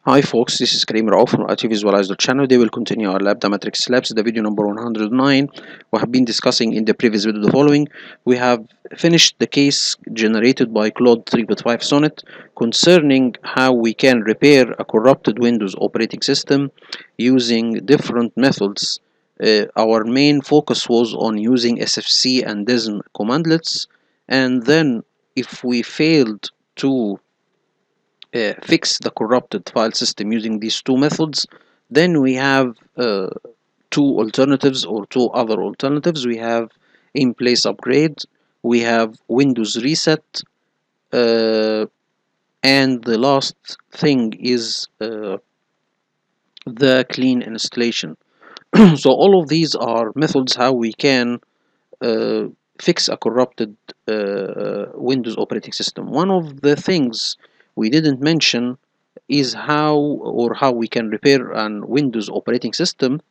Hi folks, this is Kareem Rauf from IT Visualizer channel. They will continue our lab, the matrix labs, the video number 109. We have been discussing in the previous video the following. We have finished the case generated by Claude 3.5 Sonnet concerning how we can repair a corrupted Windows operating system using different methods. Our main focus was on using SFC and DISM commandlets, and then if we failed to fix the corrupted file system using these two methods, then we have two alternatives or two other alternatives. We have in place upgrade, we have Windows reset, uh, and the last thing is the clean installation. So all of these are methods how we can uh, fix a corrupted Windows operating system. One of the things we didn't mention is how we can repair an Windows operating system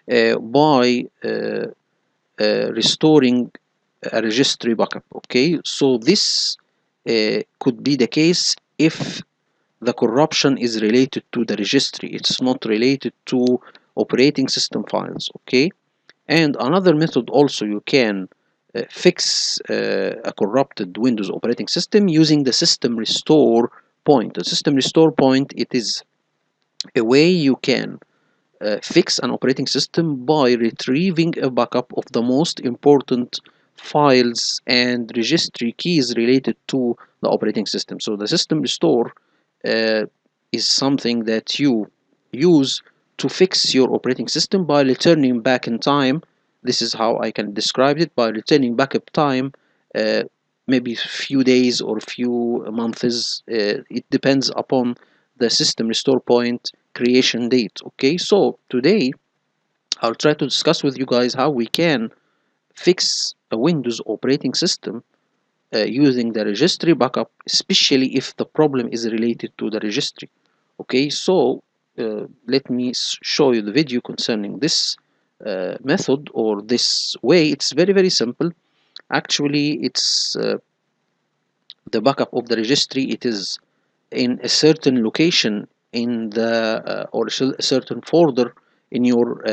by restoring a registry backup. Okay, so this could be the case if the corruption is related to the registry. It's not related to operating system files. Okay, and another method also, you can fix a corrupted Windows operating system using the system restore point. The system restore point, it is a way you can fix an operating system by retrieving a backup of the most important files and registry keys related to the operating system. So the system restore uh, is something that you use to fix your operating system by returning back in time. This is how I can describe it: by returning backup time, uh, maybe few days or few months. It depends upon the system restore point creation date. Okay, so today I'll try to discuss with you guys how we can fix a Windows operating system using the registry backup, especially if the problem is related to the registry. Okay, so let me show you the video concerning this method or this way. It's very simple. Actually, it's the backup of the registry. It is in a certain location in the or a certain folder in your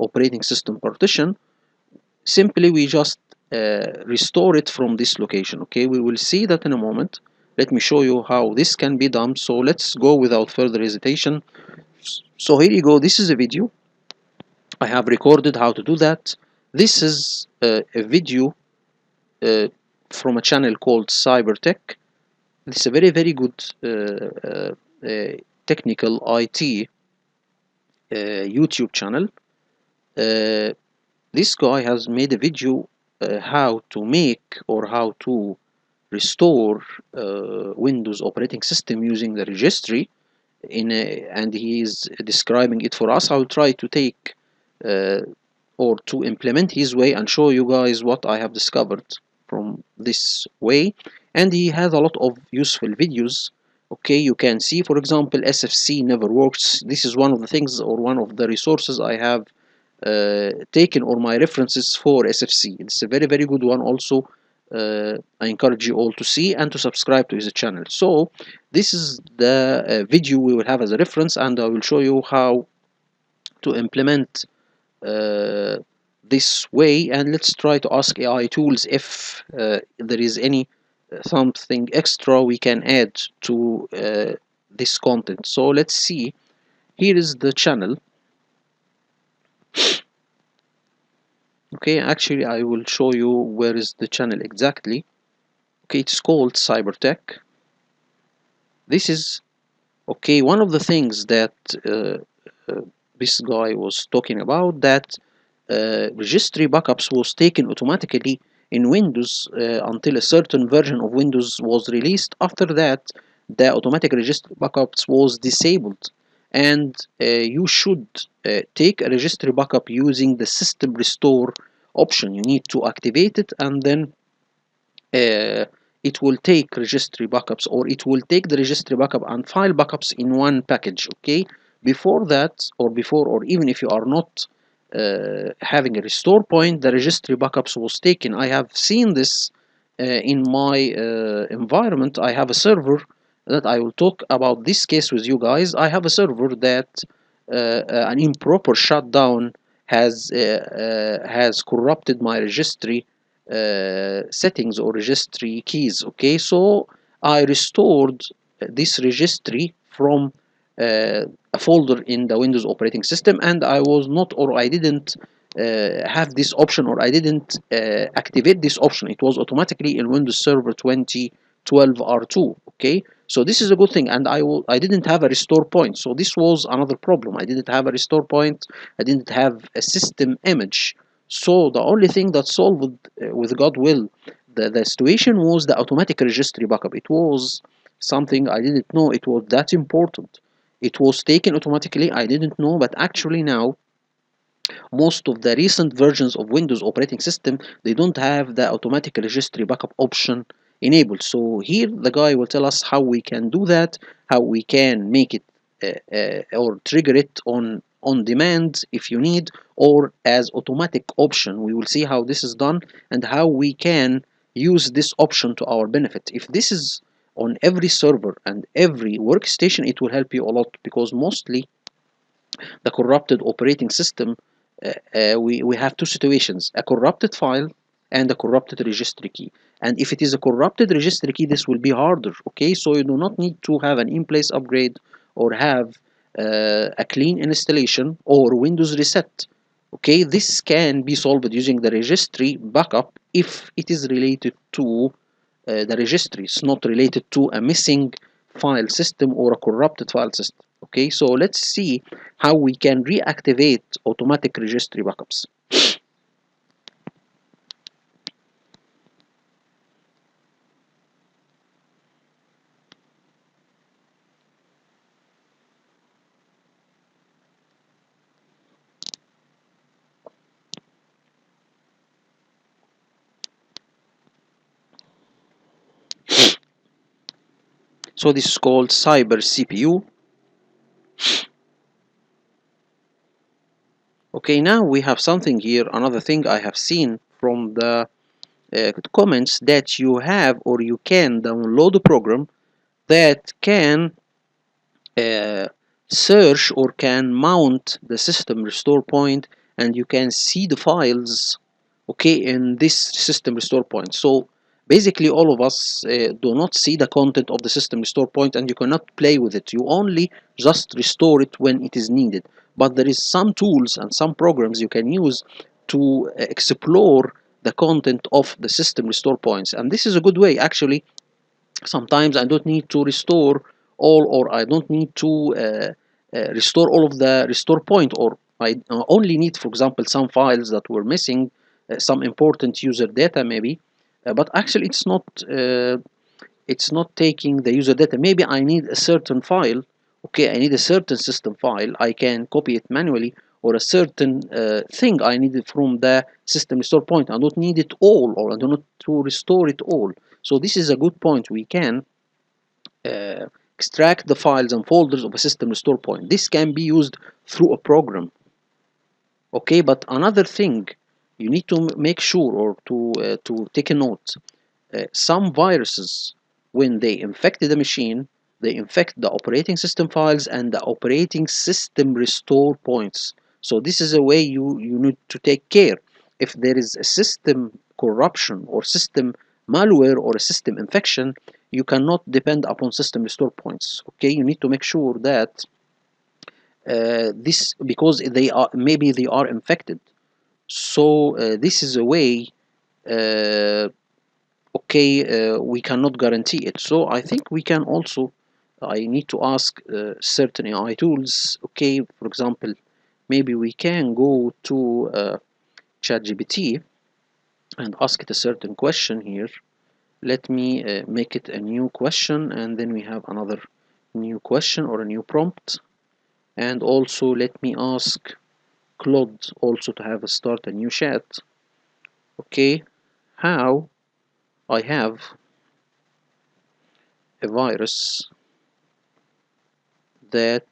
operating system partition. Simply we just restore it from this location. Okay, we will see that in a moment. Let me show you how this can be done. So let's go without further hesitation. So here you go. This is a video I have recorded how to do that. This is a video uh, from a channel called Cybertech. This is a very good technical IT YouTube channel. Uh, this guy has made a video how to make or how to restore Windows operating system using the registry and he is describing it for us. I'll try to take uh, or to implement his way and show you guys what I have discovered from this way. And he has a lot of useful videos. Okay, you can see, for example, SFC never works. This is one of the things or one of the resources I have taken or my references for SFC. It's a very good one also. I encourage you all to see and to subscribe to his channel. So this is the video we will have as a reference, and I will show you how to implement uh, this way. And let's try to ask AI tools if there is any something extra we can add to this content. So let's see. Here is the channel. Okay, actually I will show you where is the channel exactly. Okay, it's called Cybertech. This is okay, one of the things that this guy was talking about, that registry backups was taken automatically in Windows until a certain version of Windows was released. After that, the automatic registry backups was disabled, and you should take a registry backup using the system restore option. You need to activate it, and then it will take registry backups, or it will take the registry backup and file backups in one package. Okay, before that, or even if you are not having a restore point, the registry backups was taken. I have seen this in my environment. I have a server that I will talk about this case with you guys. I have a server that an improper shutdown has corrupted my registry settings or registry keys. Okay, so I restored this registry from a folder in the Windows operating system, and I was not, or I didn't have this option, or I didn't activate this option. It was automatically in Windows Server 2012 R2. Okay, so this is a good thing, and I didn't have a restore point. So this was another problem. I didn't have a restore point. I didn't have a system image. So the only thing that solved with God will the situation was the automatic registry backup. It was something I didn't know it was that important. It was taken automatically. I didn't know, but actually now most of the recent versions of Windows operating system, they don't have the automatic registry backup option enabled. So here the guy will tell us how we can do that, how we can make it or trigger it on demand if you need, or as automatic option. We will see how this is done and how we can use this option to our benefit. If this is on every server and every workstation, it will help you a lot, because mostly the corrupted operating system, we have two situations: a corrupted file and a corrupted registry key. And if it is a corrupted registry key, this will be harder. Okay, so you do not need to have an in-place upgrade or have a clean installation or Windows reset. Okay, this can be solved using the registry backup if it is related to the registry. It's not related to a missing file system or a corrupted file system. Okay, so let's see how we can reactivate automatic registry backups. So this is called Cyber CPU. Okay, now we have something here, another thing I have seen from the comments, that you have or you can download a program that can uh, search or can mount the system restore point, and you can see the files, okay, in this system restore point. So basically all of us do not see the content of the system restore point, and you cannot play with it. You only just restore it when it is needed. But there is some tools and some programs you can use to explore the content of the system restore points, and this is a good way actually. Sometimes I don't need to restore all, or I don't need to restore all of the restore point, or I only need, for example, some files that were missing, some important user data maybe, but actually it's not taking the user data. Maybe I need a certain file. Okay, I need a certain system file. I can copy it manually, or a certain thing I need from the system restore point. I don't need it all, or I do not to restore it all. So this is a good point. We can uh, extract the files and folders of a system restore point. This can be used through a program. Okay, but another thing you need to make sure, or to take a note, some viruses, when they infect the machine, they infect the operating system files and the operating system restore points. So this is a way you need to take care. If there is a system corruption or system malware or a system infection, you cannot depend upon system restore points. Okay, you need to make sure that this, because they are, maybe they are infected. So this is a way, uh, okay, we cannot guarantee it. So I think we can also, I need to ask certain AI tools. Okay, for example, maybe we can go to ChatGPT and ask it a certain question here. Let me make it a new question, and then we have another new question or a new prompt. And also let me ask Claude also to have a start a new chat. Okay, how I have a virus that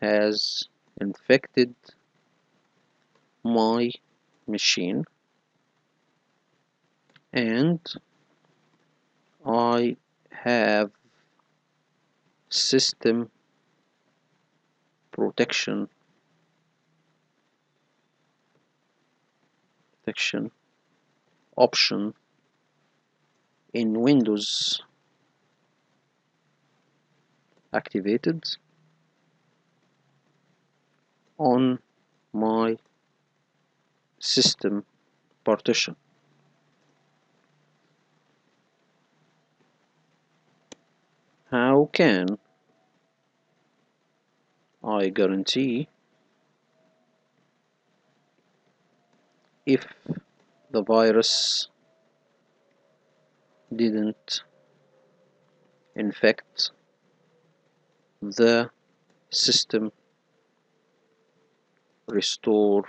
has infected my machine, and I have system protection option in Windows activated on my system partition. How can I guarantee if the virus didn't infect the system restore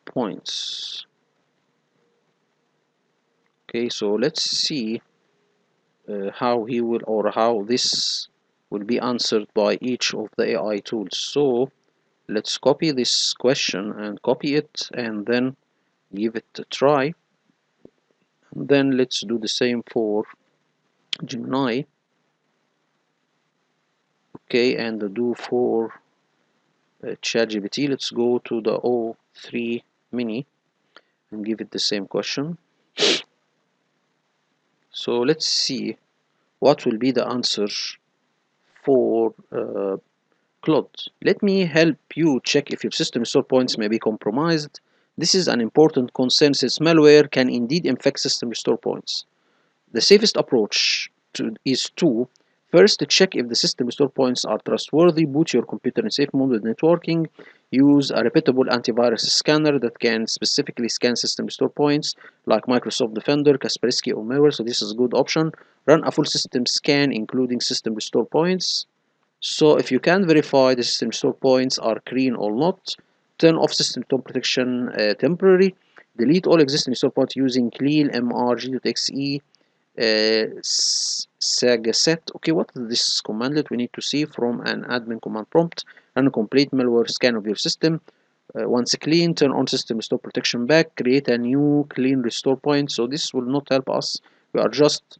points? Okay, so let's see how he will, or how this will be answered by each of the AI tools. So let's copy this question and copy it and then give it a try. And then let's do the same for Gemini. Okay, and do for ChatGPT. Let's go to the O3 mini and give it the same question. So let's see what will be the answer for Claude. Let me help you check if your system restore points may be compromised. This is an important concern since malware can indeed infect system restore points. The safest approach is to first check if the system restore points are trustworthy. Boot your computer in safe mode with networking. Use a reputable antivirus scanner that can specifically scan system restore points like Microsoft Defender, Kaspersky, or malware. So this is a good option. Run a full system scan including system restore points. So if you can verify the system restore points are clean or not, turn off system restore protection temporarily. Delete all existing restore points using clean mrg.exe sagaset. Okay, what is this commandlet? We need to see from an admin command prompt. Run a complete malware scan of your system. Once clean, turn on system restore protection back. Create a new clean restore point. So this will not help us. We are just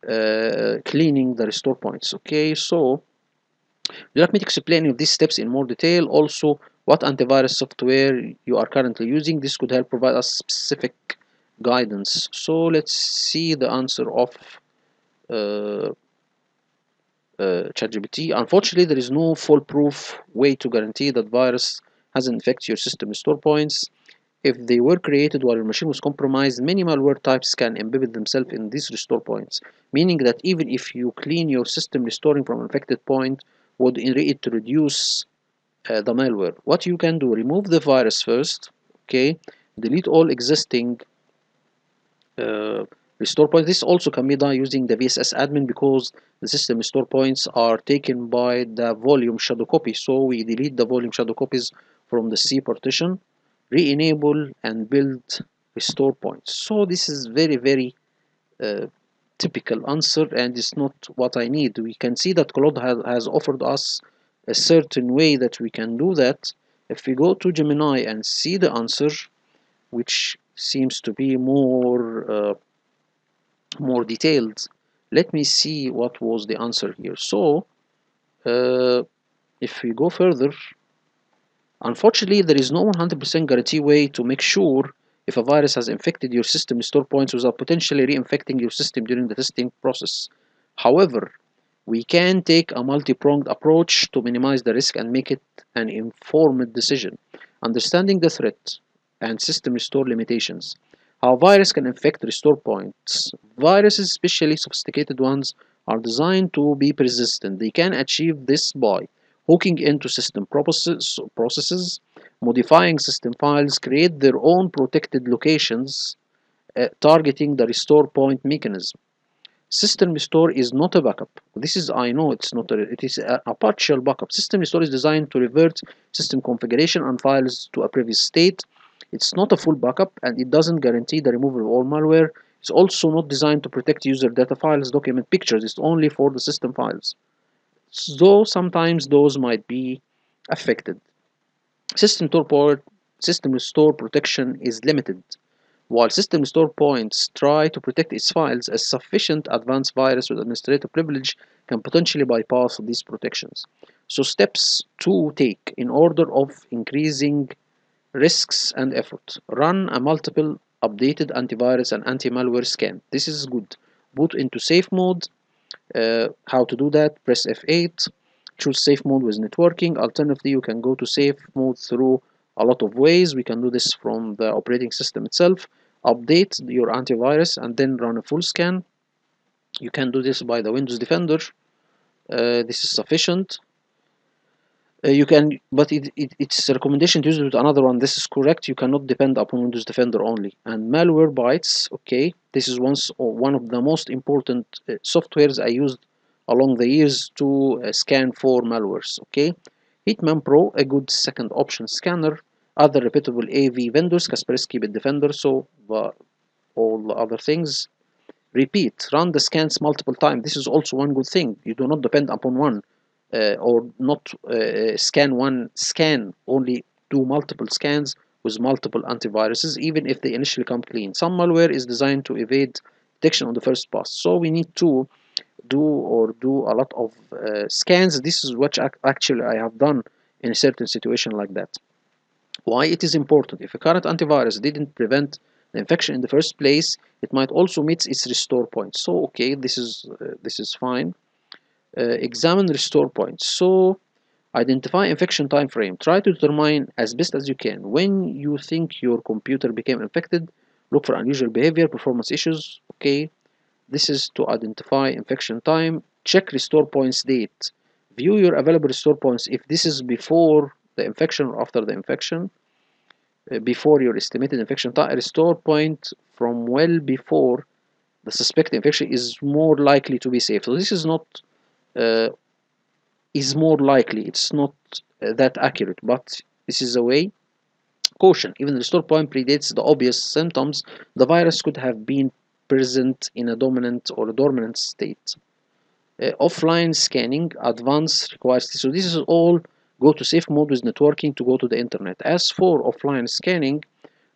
cleaning the restore points. Okay, so let me explain these steps in more detail. Also, what antivirus software you are currently using. This could help provide us specific guidance. So let's see the answer of uh, ChatGPT. Unfortunately, there is no foolproof way to guarantee that virus hasn't infected your system restore points. If they were created while your machine was compromised, many malware types can embed themselves in these restore points, meaning that even if you clean your system, restoring from an infected point would reduce the malware. What you can do, remove the virus first, okay, delete all existing uh, restore points. This also can be done using the VSS admin because the system restore points are taken by the volume shadow copy. So we delete the volume shadow copies from the C partition, re-enable and build restore points. So this is very uh, typical answer, and it's not what I need. We can see that Claude has offered us a certain way that we can do that. If we go to Gemini and see the answer, which seems to be more detailed, let me see what was the answer here. So uh, if we go further, unfortunately there is no 100% guarantee way to make sure if a virus has infected your system restore points without potentially reinfecting your system during the testing process. However, we can take a multi-pronged approach to minimize the risk and make it an informed decision. Understanding the threat and system restore limitations. How virus can infect restore points. Viruses, especially sophisticated ones, are designed to be persistent. They can achieve this by hooking into system processes, modifying system files, create their own protected locations, targeting the restore point mechanism. System restore is not a backup. This is, I know it's not it is a partial backup. System restore is designed to revert system configuration and files to a previous state. It's not a full backup and it doesn't guarantee the removal of all malware. It's also not designed to protect user data files, document pictures. It's only for the system files. Though sometimes those might be affected. System restore protection is limited. While system restore points try to protect its files, a sufficient advanced virus with administrative privilege can potentially bypass these protections. So steps to take in order of increasing risks and effort. Run a multiple updated antivirus and anti-malware scan. This is good. Boot into safe mode. How to do that? Press F8. Choose safe mode with networking. Alternatively, you can go to safe mode through a lot of ways. We can do this from the operating system itself. Update your antivirus and then run a full scan. You can do this by the Windows Defender. This is sufficient. You can, but it's a recommendation to use it with another one. This is correct. You cannot depend upon Windows Defender only. And malware bytes, okay, this is one of the most important softwares I used along the years to scan for malwares. Okay, Hitman Pro, a good second option scanner. Other reputable AV vendors, Kaspersky, Bitdefender, so all the other things. Repeat, run the scans multiple times. This is also one good thing. You do not depend upon one or not scan one scan, only do multiple scans with multiple antiviruses, even if they initially come clean. Some malware is designed to evade detection on the first pass. So we need to do a lot of scans. This is what actually I have done in a certain situation like that. Why it is important? If a current antivirus didn't prevent the infection in the first place, it might also meet its restore point. So okay, this is fine. Examine restore points. So identify infection time frame. Try to determine as best as you can when you think your computer became infected. Look for unusual behavior, performance issues. Okay, this is to identify infection time. Check restore points date. View your available restore points if this is before the infection or after the infection. Before your estimated infection time, a restore point from well before the suspected infection is more likely to be safe. So this is not uh, is more likely. It's not that accurate, but this is a way. Caution: even the restore point predates the obvious symptoms. The virus could have been present in a dominant or a dormant state. Offline scanning, advanced requires. So this is all. Go to safe mode with networking to go to the internet. As for offline scanning,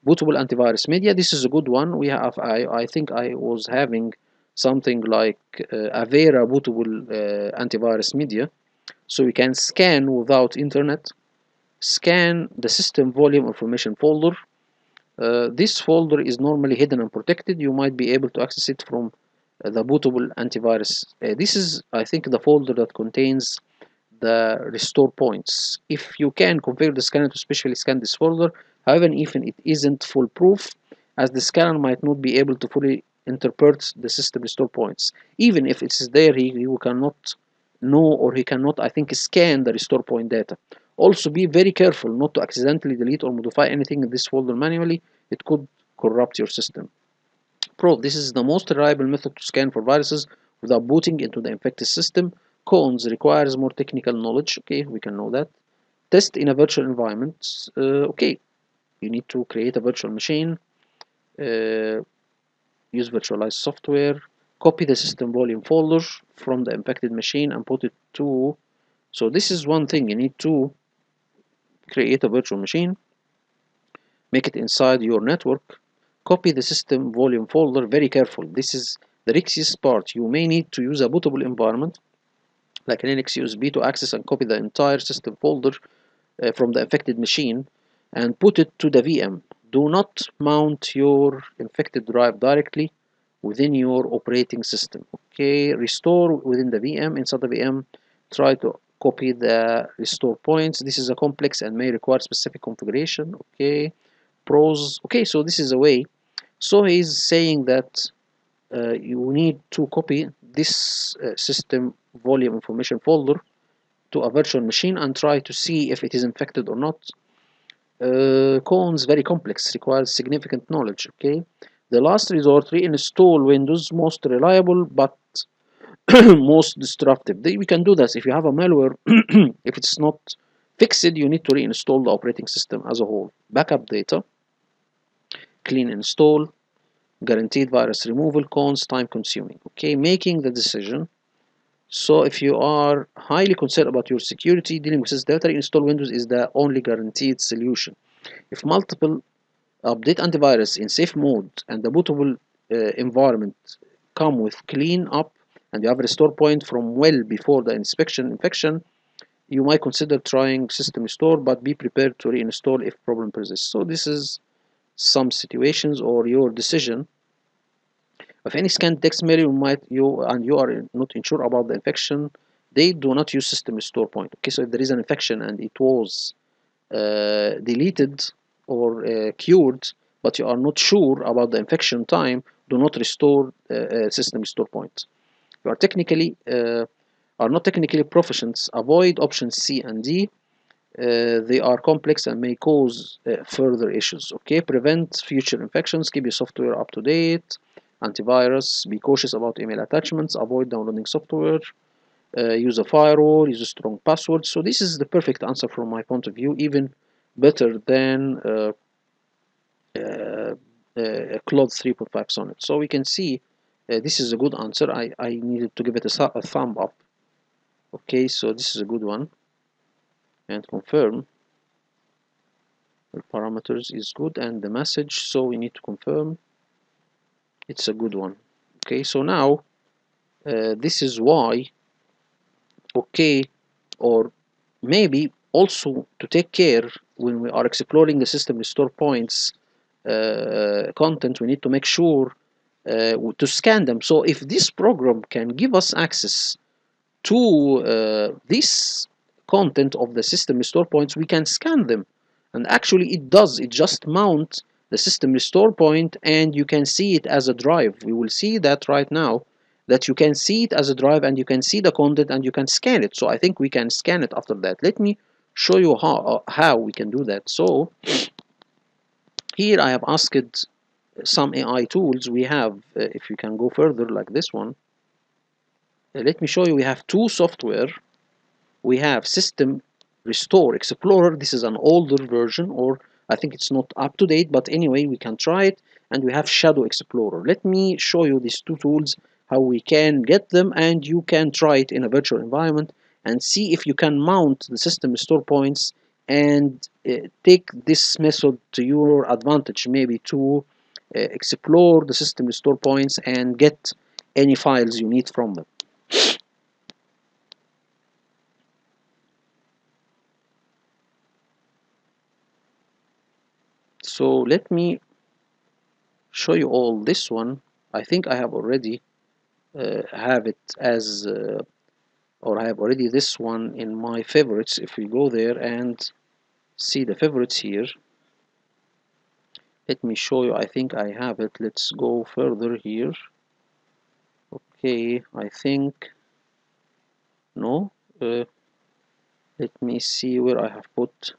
bootable antivirus media. This is a good one. We have. I think I was having something like Avera bootable antivirus media. So we can scan without internet. Scan the system volume information folder. This folder is normally hidden and protected. You might be able to access it from the bootable antivirus. This is, I think, the folder that contains the restore points. If you can configure the scanner to specially scan this folder, however, even it isn't foolproof, as the scanner might not be able to fully interpret the system restore points. Even if it is there, he cannot know, or he cannot, I think, scan the restore point data. Also, be very careful not to accidentally delete or modify anything in this folder manually. It could corrupt your system. Proof: this is the most reliable method to scan for viruses without booting into the infected system. Cons: requires more technical knowledge. Okay, we can know that. Test in a virtual environment. Okay, you need to create a virtual machine. Uh, Use virtualized software. Copy the system volume folder from the infected machine and put it to. So this is one thing. You need to create a virtual machine, make it inside your network, copy the system volume folder. Very careful. This is the riskiest part. You may need to use a bootable environment like an Linux USB to access and copy the entire system folder from the infected machine and put it to the VM. Do not mount your infected drive directly within your operating system. Okay, restore within the VM. Inside the VM, try to copy the restore points. This is a complex and may require specific configuration. Okay, pros. Okay, so this is a way. So he's saying that you need to copy this system volume information folder to a virtual machine and try to see if it is infected or not. Cons: very complex, requires significant knowledge. Okay, the last resort: reinstall Windows, most reliable but most destructive. We can do this if you have a malware. If it's not fixed, you need to reinstall the operating system as a whole. Backup data, clean install, guaranteed virus removal. Cons: time consuming. Okay, making the decision. So if you are highly concerned about your security, dealing with this data, reinstall Windows is the only guaranteed solution. If multiple update antivirus in safe mode and the bootable environment come with clean up and you have a restore point from well before the infection, you might consider trying system restore, but be prepared to reinstall if problem persists. So this is some situations or your decision. If any scan detects Mary, you are not sure about the infection, they do not use system restore point. Okay, so if there is an infection and it was deleted or cured, but you are not sure about the infection time, do not restore system restore point. You are not technically proficient, avoid options C and D. They are complex and may cause further issues. Okay, prevent future infections, keep your software up to date, antivirus, be cautious about email attachments, avoid downloading software, use a firewall, use a strong password. So this is the perfect answer from my point of view, even better than Claude 3.5 Sonnet. So we can see this is a good answer. I needed to give it a thumb up. Okay, so this is a good one. And confirm the parameters is good and the message, so we need to confirm it's a good one. Okay, so now this is why, okay, or maybe also to take care when we are exploring the system restore points content, we need to make sure to scan them. So if this program can give us access to this content of the system restore points, we can scan them. And actually it does, it just mount the system restore point and you can see it as a drive. We will see that right now, that you can see it as a drive and you can see the content and you can scan it. So I think we can scan it after that. Let me show you how we can do that. So here I have asked some AI tools. We have, if you can go further like this one, let me show you, we have two software. We have System Restore Explorer. This is an older version, or I think it's not up to date, but anyway, we can try it. And we have Shadow Explorer. Let me show you these two tools, how we can get them, and you can try it in a virtual environment and see if you can mount the system restore points and take this method to your advantage, maybe to explore the system restore points and get any files you need from them. So let me show you all this one. I think I have already have it as or I have already this one in my favorites. If we go there and see the favorites here, let me show you. I think I have it. Let's go further here. Okay, I think no. Let me see where I have put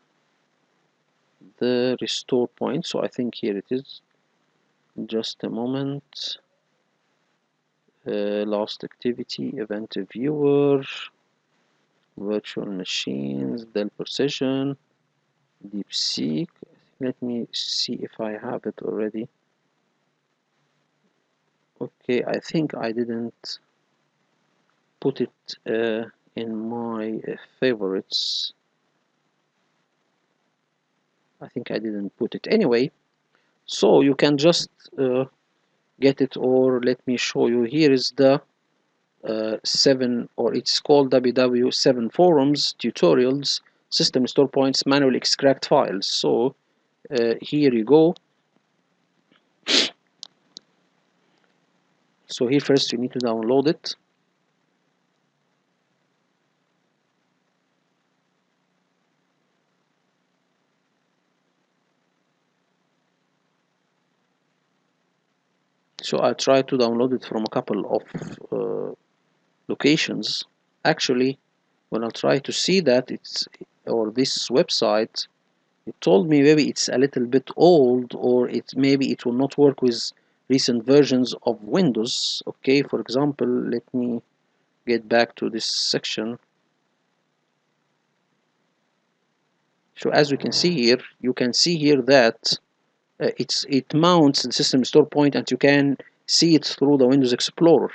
the restore point. So I think here it is. Just a moment. Last activity, event viewer, virtual machines, Dell Precision, DeepSeek. Let me see if I have it already. Okay, I think I didn't put it in my favorites. I think I didn't put it anyway. So you can just get it, or let me show you. Here is the 7, or it's called WW7 forums tutorials system restore points manually extract files. So here you go. So here first you need to download it. So I tried to download it from a couple of locations. Actually, when I try to see that it's, or this website, it told me maybe it's a little bit old, or maybe it will not work with recent versions of Windows. Okay, for example, let me get back to this section. So as we can see here, you can see here that it mounts the system restore point and you can see it through the Windows Explorer.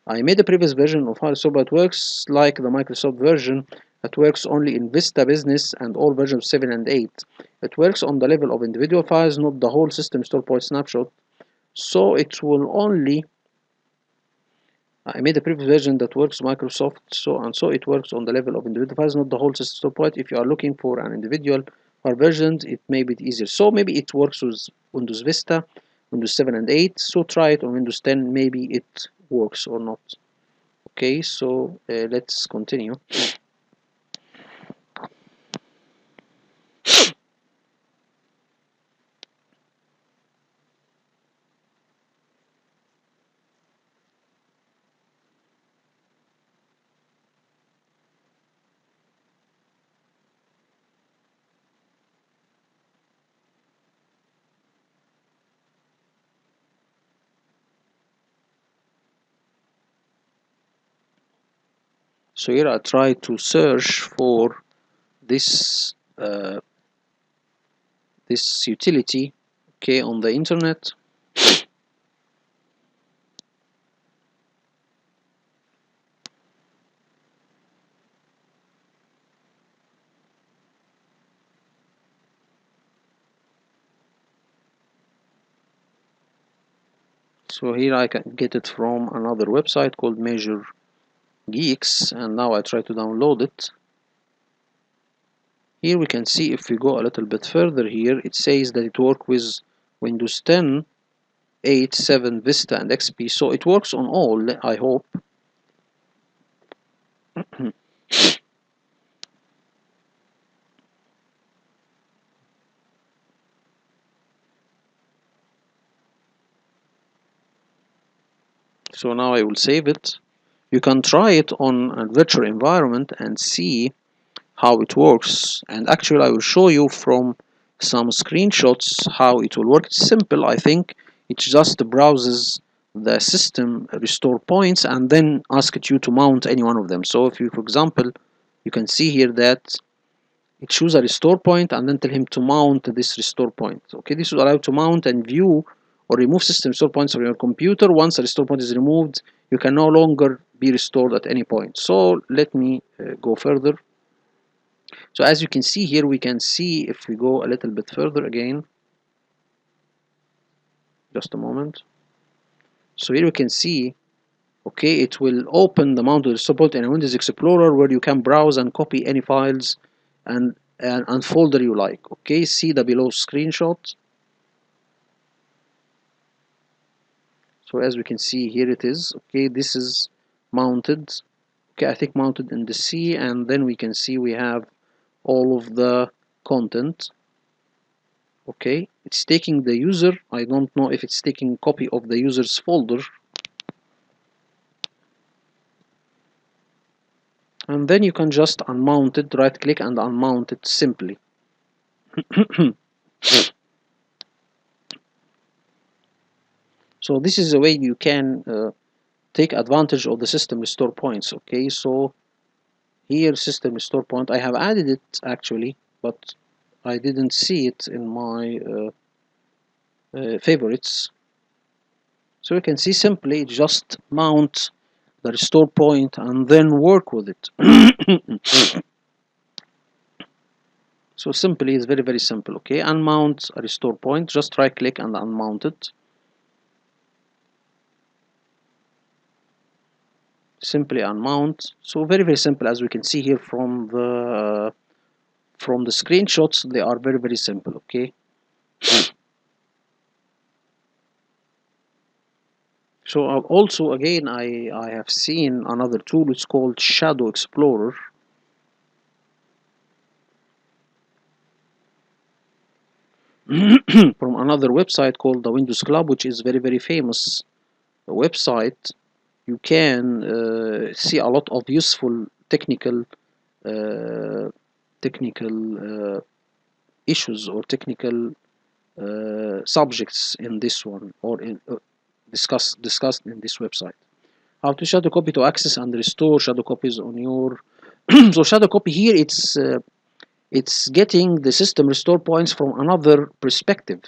I made a previous version of Firestorm, but it works like the Microsoft version, It works only in Vista Business and all versions 7 and 8. It works on the level of individual files, not the whole system store point snapshot. So it will only, I made a previous version that works Microsoft, so it works on the level of individual files, not the whole system store point. If you are looking for an individual file version, it may be easier. So maybe it works with Windows Vista, Windows 7 and 8. So try it on Windows 10, maybe it works or not. Okay, so let's continue. So here I try to search for this this utility, okay, on the internet. So here I can get it from another website called Major Geeks, and now I try to download it. Here we can see, if we go a little bit further here, it says that it works with Windows 10, 8, 7, Vista and XP, so it works on all, I hope. So now I will save it. You can try it on a virtual environment and see how it works, and actually I will show you from some screenshots how it will work. It's simple, I think. It just browses the system restore points and then asks you to mount any one of them. So if you, for example, you can see here that it choose a restore point and then tell him to mount this restore point. Okay, this will allow you to mount and view or remove system restore points from your computer. Once a restore point is removed, you can no longer be restored at any point. So let me go further. So as you can see here, we can see, if we go a little bit further again, just a moment. So here we can see, okay, it will open the mounted support in a Windows Explorer where you can browse and copy any files and folder you like. Okay, see the below screenshot. So as we can see here, it is okay. This is mounted. Okay, I think mounted in the C, and then we can see we have all of the content. Okay, it's taking the user. I don't know if it's taking copy of the user's folder. And then you can just unmount it, right click and unmount it simply. So this is the way you can take advantage of the system restore points. Okay, so here system restore point, I have added it actually, but I didn't see it in my favorites. So you can see simply just mount the restore point and then work with it. So simply, it's very, very simple. Okay, unmount a restore point, just right click and unmount it. Simply unmount. So very, very simple, as we can see here from the screenshots. They are very, very simple. Okay. So also again, I have seen another tool. It's called Shadow Explorer. From another website called the Windows Club, which is very, very famous website. You can see a lot of useful technical issues or technical subjects in this one, or discussed in this website. How to shadow copy to access and restore shadow copies on your so shadow copy here, it's getting the system restore points from another perspective.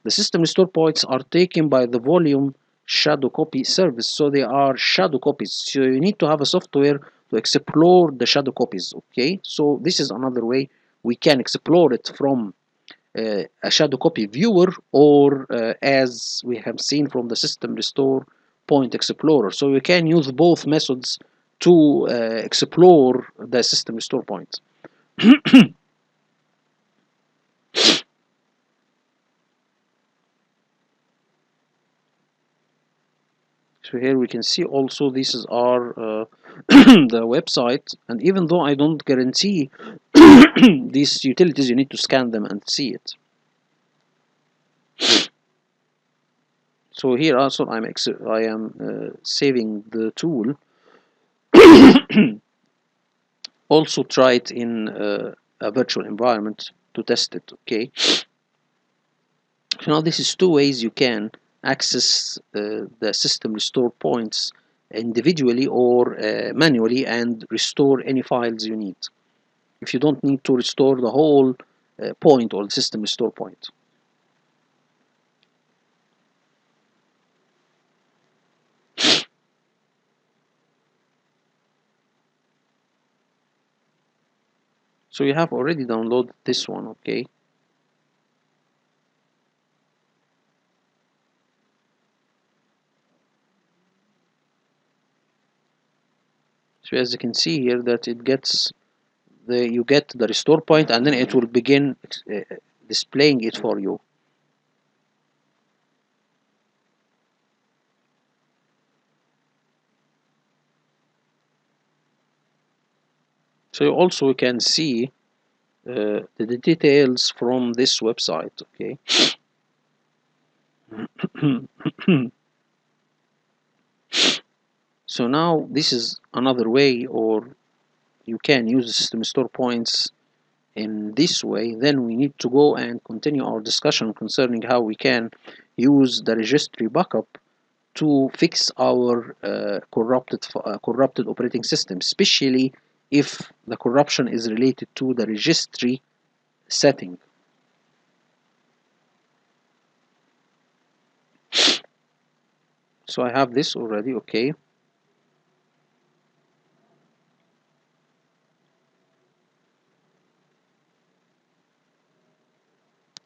The system restore points are taken by the volume shadow copy service, so they are shadow copies. So you need to have a software to explore the shadow copies. Okay, so this is another way we can explore it from a shadow copy viewer, or as we have seen from the system restore point explorer. So we can use both methods to explore the system restore point. So here we can see also this is our the website, and even though I don't guarantee these utilities, you need to scan them and see it. So here also I am saving the tool. Also try it in a virtual environment to test it. Okay, so now this is two ways you can access the system restore points individually or manually and restore any files you need, if you don't need to restore the whole point or the system restore point. So you have already downloaded this one. Okay, so as you can see here that it gets you get the restore point, and then it will begin displaying it for you. So you also can see the details from this website. Okay. So now this is another way, or you can use the system store points in this way. Then we need to go and continue our discussion concerning how we can use the registry backup to fix our corrupted operating system, especially if the corruption is related to the registry setting. So I have this already. Okay,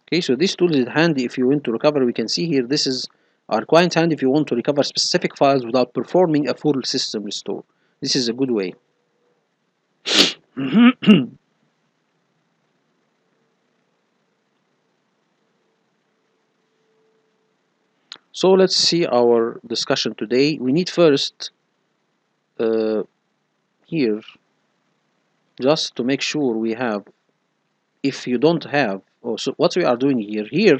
okay, so this tool is handy if you want to recover. We can see here this is our client hand if you want to recover specific files without performing a full system restore. This is a good way. So let's see our discussion today. We need first here, just to make sure we have, if you don't have, oh, so what we are doing here,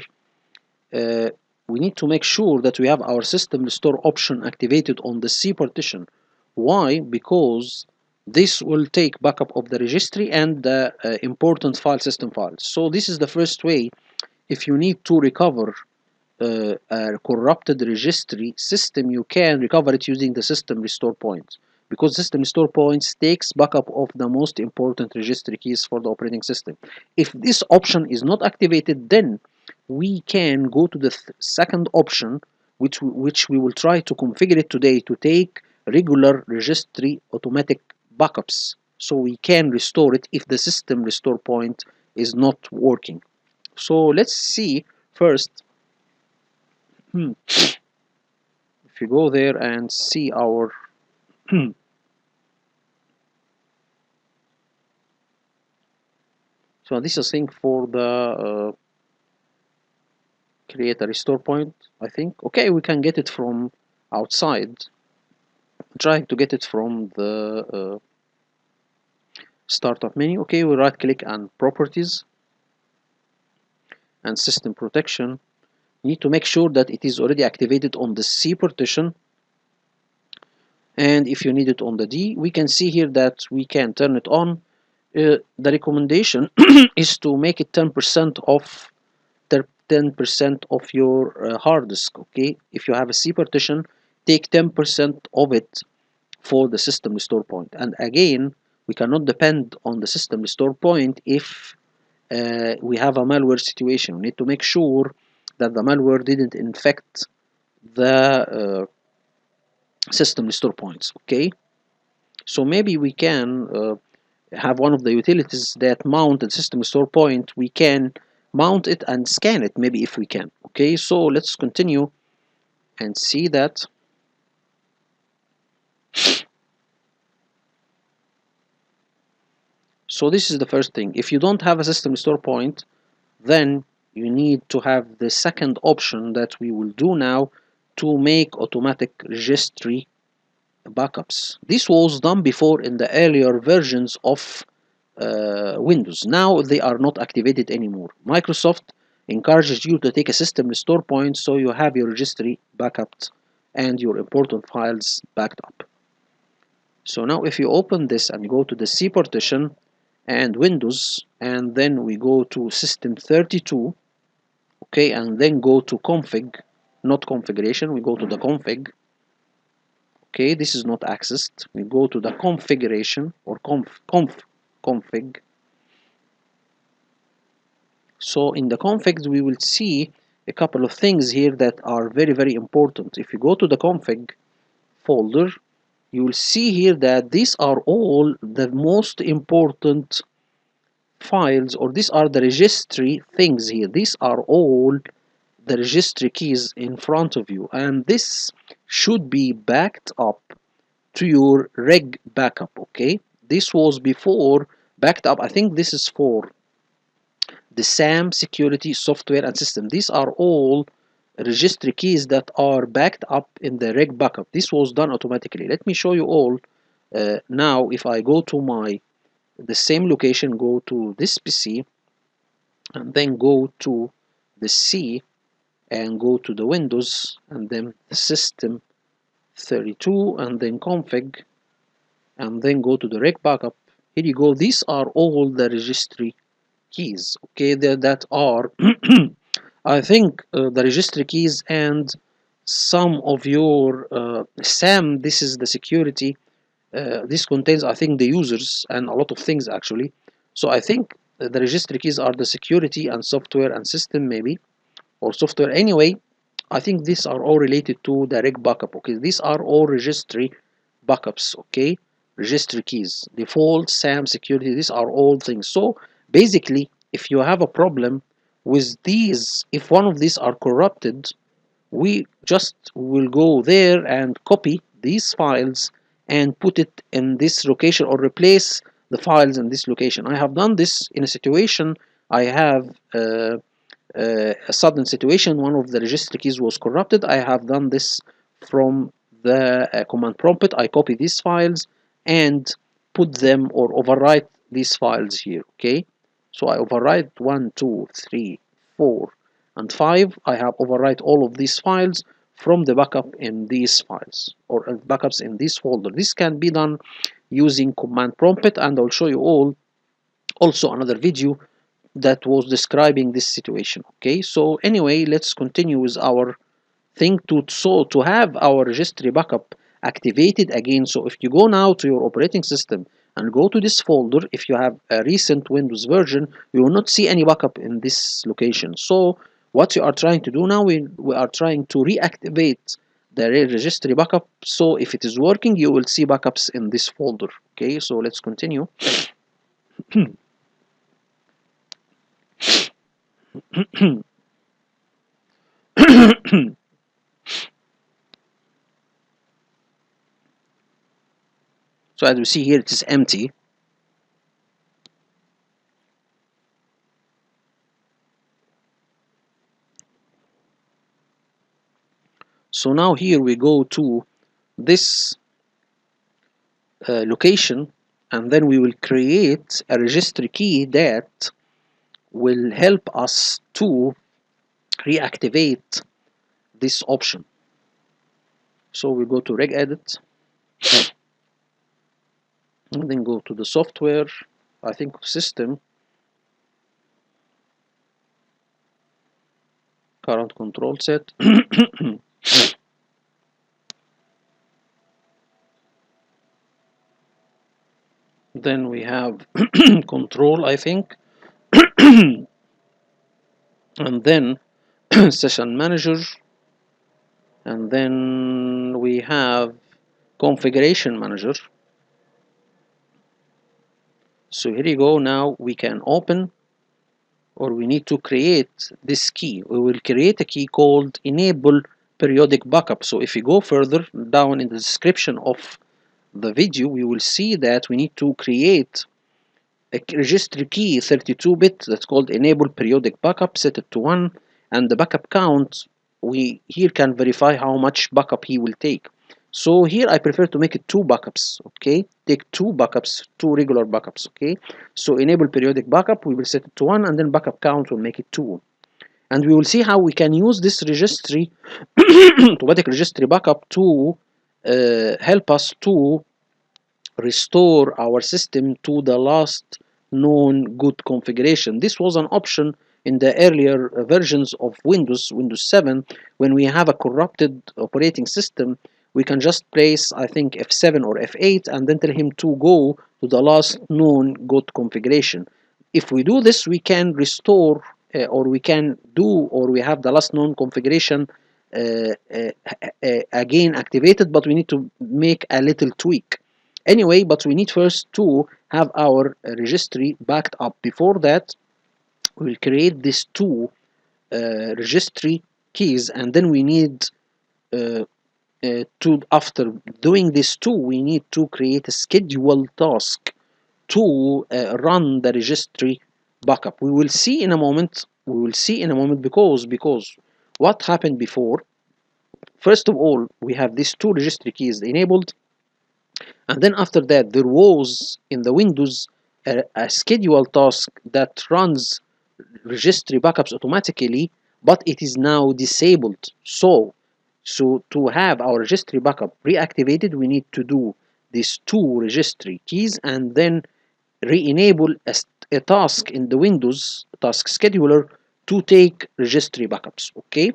uh, we need to make sure that we have our system restore option activated on the C partition. Why? Because this will take backup of the registry and the important file system files. So this is the first way. If you need to recover a corrupted registry system, you can recover it using the system restore points, because system restore points takes backup of the most important registry keys for the operating system. If this option is not activated, then we can go to the second option, which we will try to configure it today, to take regular registry automatic backups, so we can restore it if the system restore point is not working. So let's see first. If you go there and see our so this is thing for the create a restore point, I think. Okay, we can get it from outside. I'm trying to get it from the startup menu. Okay, we right click on properties and system protection. You need to make sure that it is already activated on the C partition, and if you need it on the D, we can see here that we can turn it on. The recommendation is to make it 10% off 10% of your hard disk. Okay, if you have a C partition, take 10% of it for the system restore point. And again, we cannot depend on the system restore point if we have a malware situation. We need to make sure that the malware didn't infect the system restore points. Okay, So maybe we can have one of the utilities that mount the system store point. We can mount it and scan it, maybe, if we can. Okay, so let's continue and see that. So this is the first thing. If you don't have a system store point, then you need to have the second option that we will do now, to make automatic registry backups. This was done before in the earlier versions of Windows. Now they are not activated anymore. Microsoft encourages you to take a system restore point so you have your registry backed and your important files backed up. So now if you open this and go to the C partition and Windows, and then we go to System 32, okay, and then go to config, not configuration, we go to the config. Okay, this is not accessed. We go to the configuration, or config. So in the configs we will see a couple of things here that are very important. If you go to the config folder, you will see here that these are all the most important files, or these are the registry things here. These are all the registry keys in front of you, and this should be backed up to your reg backup. Okay, this was before backed up. I think this is for the SAM security software and system. These are all registry keys that are backed up in the reg backup. This was done automatically. Let me show you all. Now if I go to the same location, go to this PC and then go to the C and go to the Windows and then the system 32 and then config and then go to the reg backup. Here you go. These are all the registry keys. Okay, that are I think the registry keys and some of your SAM. This is the security. This contains, I think, the users and a lot of things actually. So I think the registry keys are the security and software and system, maybe, or software. Anyway, I think these are all related to the reg backup. Okay, these are all registry backups. Okay, registry keys, default, SAM, security. These are all things. So basically, if you have a problem with these, if one of these are corrupted, we just will go there and copy these files and put it in this location, or replace the files in this location. I have done this in a situation. I have a sudden situation, one of the registry keys was corrupted. I have done this from the command prompt. I copy these files and put them, or overwrite these files here. Okay, so I overwrite 1, 2, 3, 4 and 5. I have overwrite all of these files from the backup in these files, or backups in this folder. This can be done using command prompt, and I'll show you all also another video that was describing this situation. Okay, so anyway, let's continue with our thing. To have our registry backup activated again, so if you go now to your operating system and go to this folder, if you have a recent Windows version, you will not see any backup in this location. So what you are trying to do now, we are trying to reactivate the registry backup. So if it is working, you will see backups in this folder. Okay, so let's continue. So as we see here, it is empty. So now here we go to this location, and then we will create a registry key that will help us to reactivate this option. So we go to regedit and then go to the software, I think system, current control set. Then we have control, I think, and then session manager, and then we have configuration manager. So here you go. Now we can open, or we need to create this key. We will create a key called enable periodic backup. So if you go further down in the description of the video, we will see that we need to create a registry key 32-bit that's called enable periodic backup, set it to 1, and the backup count, we here can verify how much backup he will take. So here I prefer to make it 2 backups, okay? Take 2 backups, 2 regular backups, okay? So enable periodic backup, we will set it to 1, and then backup count will make it 2. And we will see how we can use this registry, automatic registry backup, to help us to restore our system to the last known good configuration. This was an option in the earlier versions of Windows 7. When we have a corrupted operating system, we can just place, I think, F7 or F8 and then tell him to go to the last known good configuration. If we do this, we can restore or we can do, or we have the last known configuration again activated, but we need to make a little tweak. Anyway, but we need first to have our registry backed up. Before that, we will create these 2 registry keys, and then we need to, after doing this 2, we need to create a schedule task to run the registry backup. We will see in a moment. We will see in a moment, because what happened before. First of all, we have these 2 registry keys enabled, and then after that there was in the Windows a schedule task that runs registry backups automatically, but it is now disabled. So to have our registry backup reactivated, we need to do these 2 registry keys and then re-enable a task in the Windows task scheduler to take registry backups. Okay,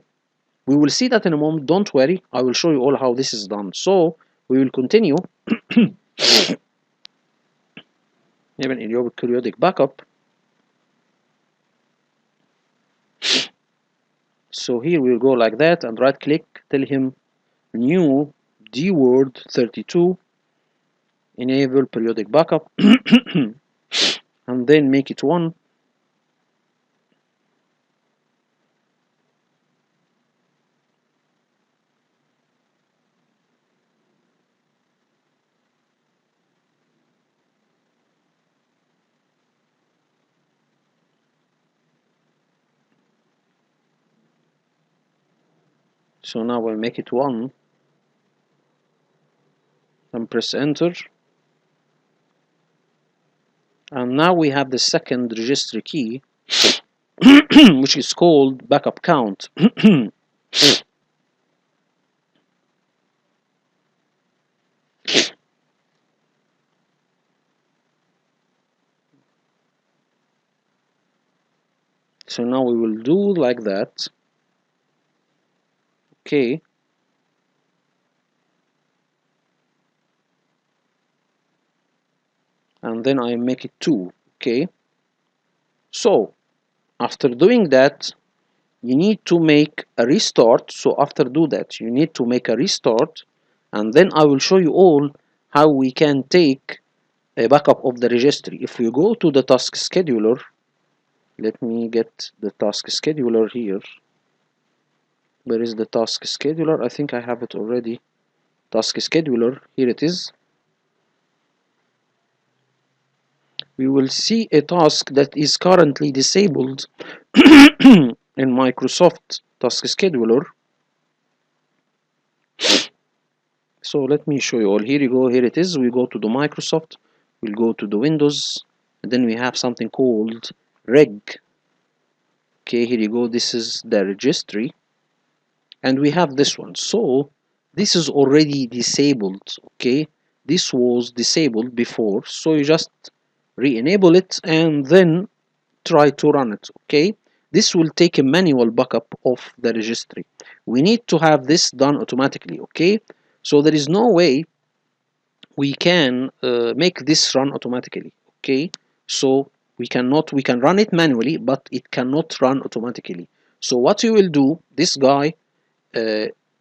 we will see that in a moment. Don't worry, I will show you all how this is done. So we will continue. Even in your periodic backup. So here we'll go like that and right click, tell him new dword 32, enable periodic backup, and then make it 1. So now we'll make it 1 and press enter. And now we have the second registry key, which is called backup count. So now we will do like that. Okay. And then I make it 2. Okay. So after doing that, you need to make a restart. So after do that, you need to make a restart, and then I will show you all how we can take a backup of the registry. If we go to the task scheduler, let me get the task scheduler here. Where is the task scheduler? I think I have it already. Task scheduler, here it is. We will see a task that is currently disabled in Microsoft Task Scheduler. So let me show you all. Here you go, here it is. We go to the Microsoft, we'll go to the Windows, and then we have something called Reg. Okay, here you go, this is the registry, and we have this one. So this is already disabled. Okay, this was disabled before, so you just re-enable it and then try to run it. Okay, this will take a manual backup of the registry. We need to have this done automatically. Okay, so there is no way we can make this run automatically. Okay, so we can run it manually, but it cannot run automatically. So what we will do, this guy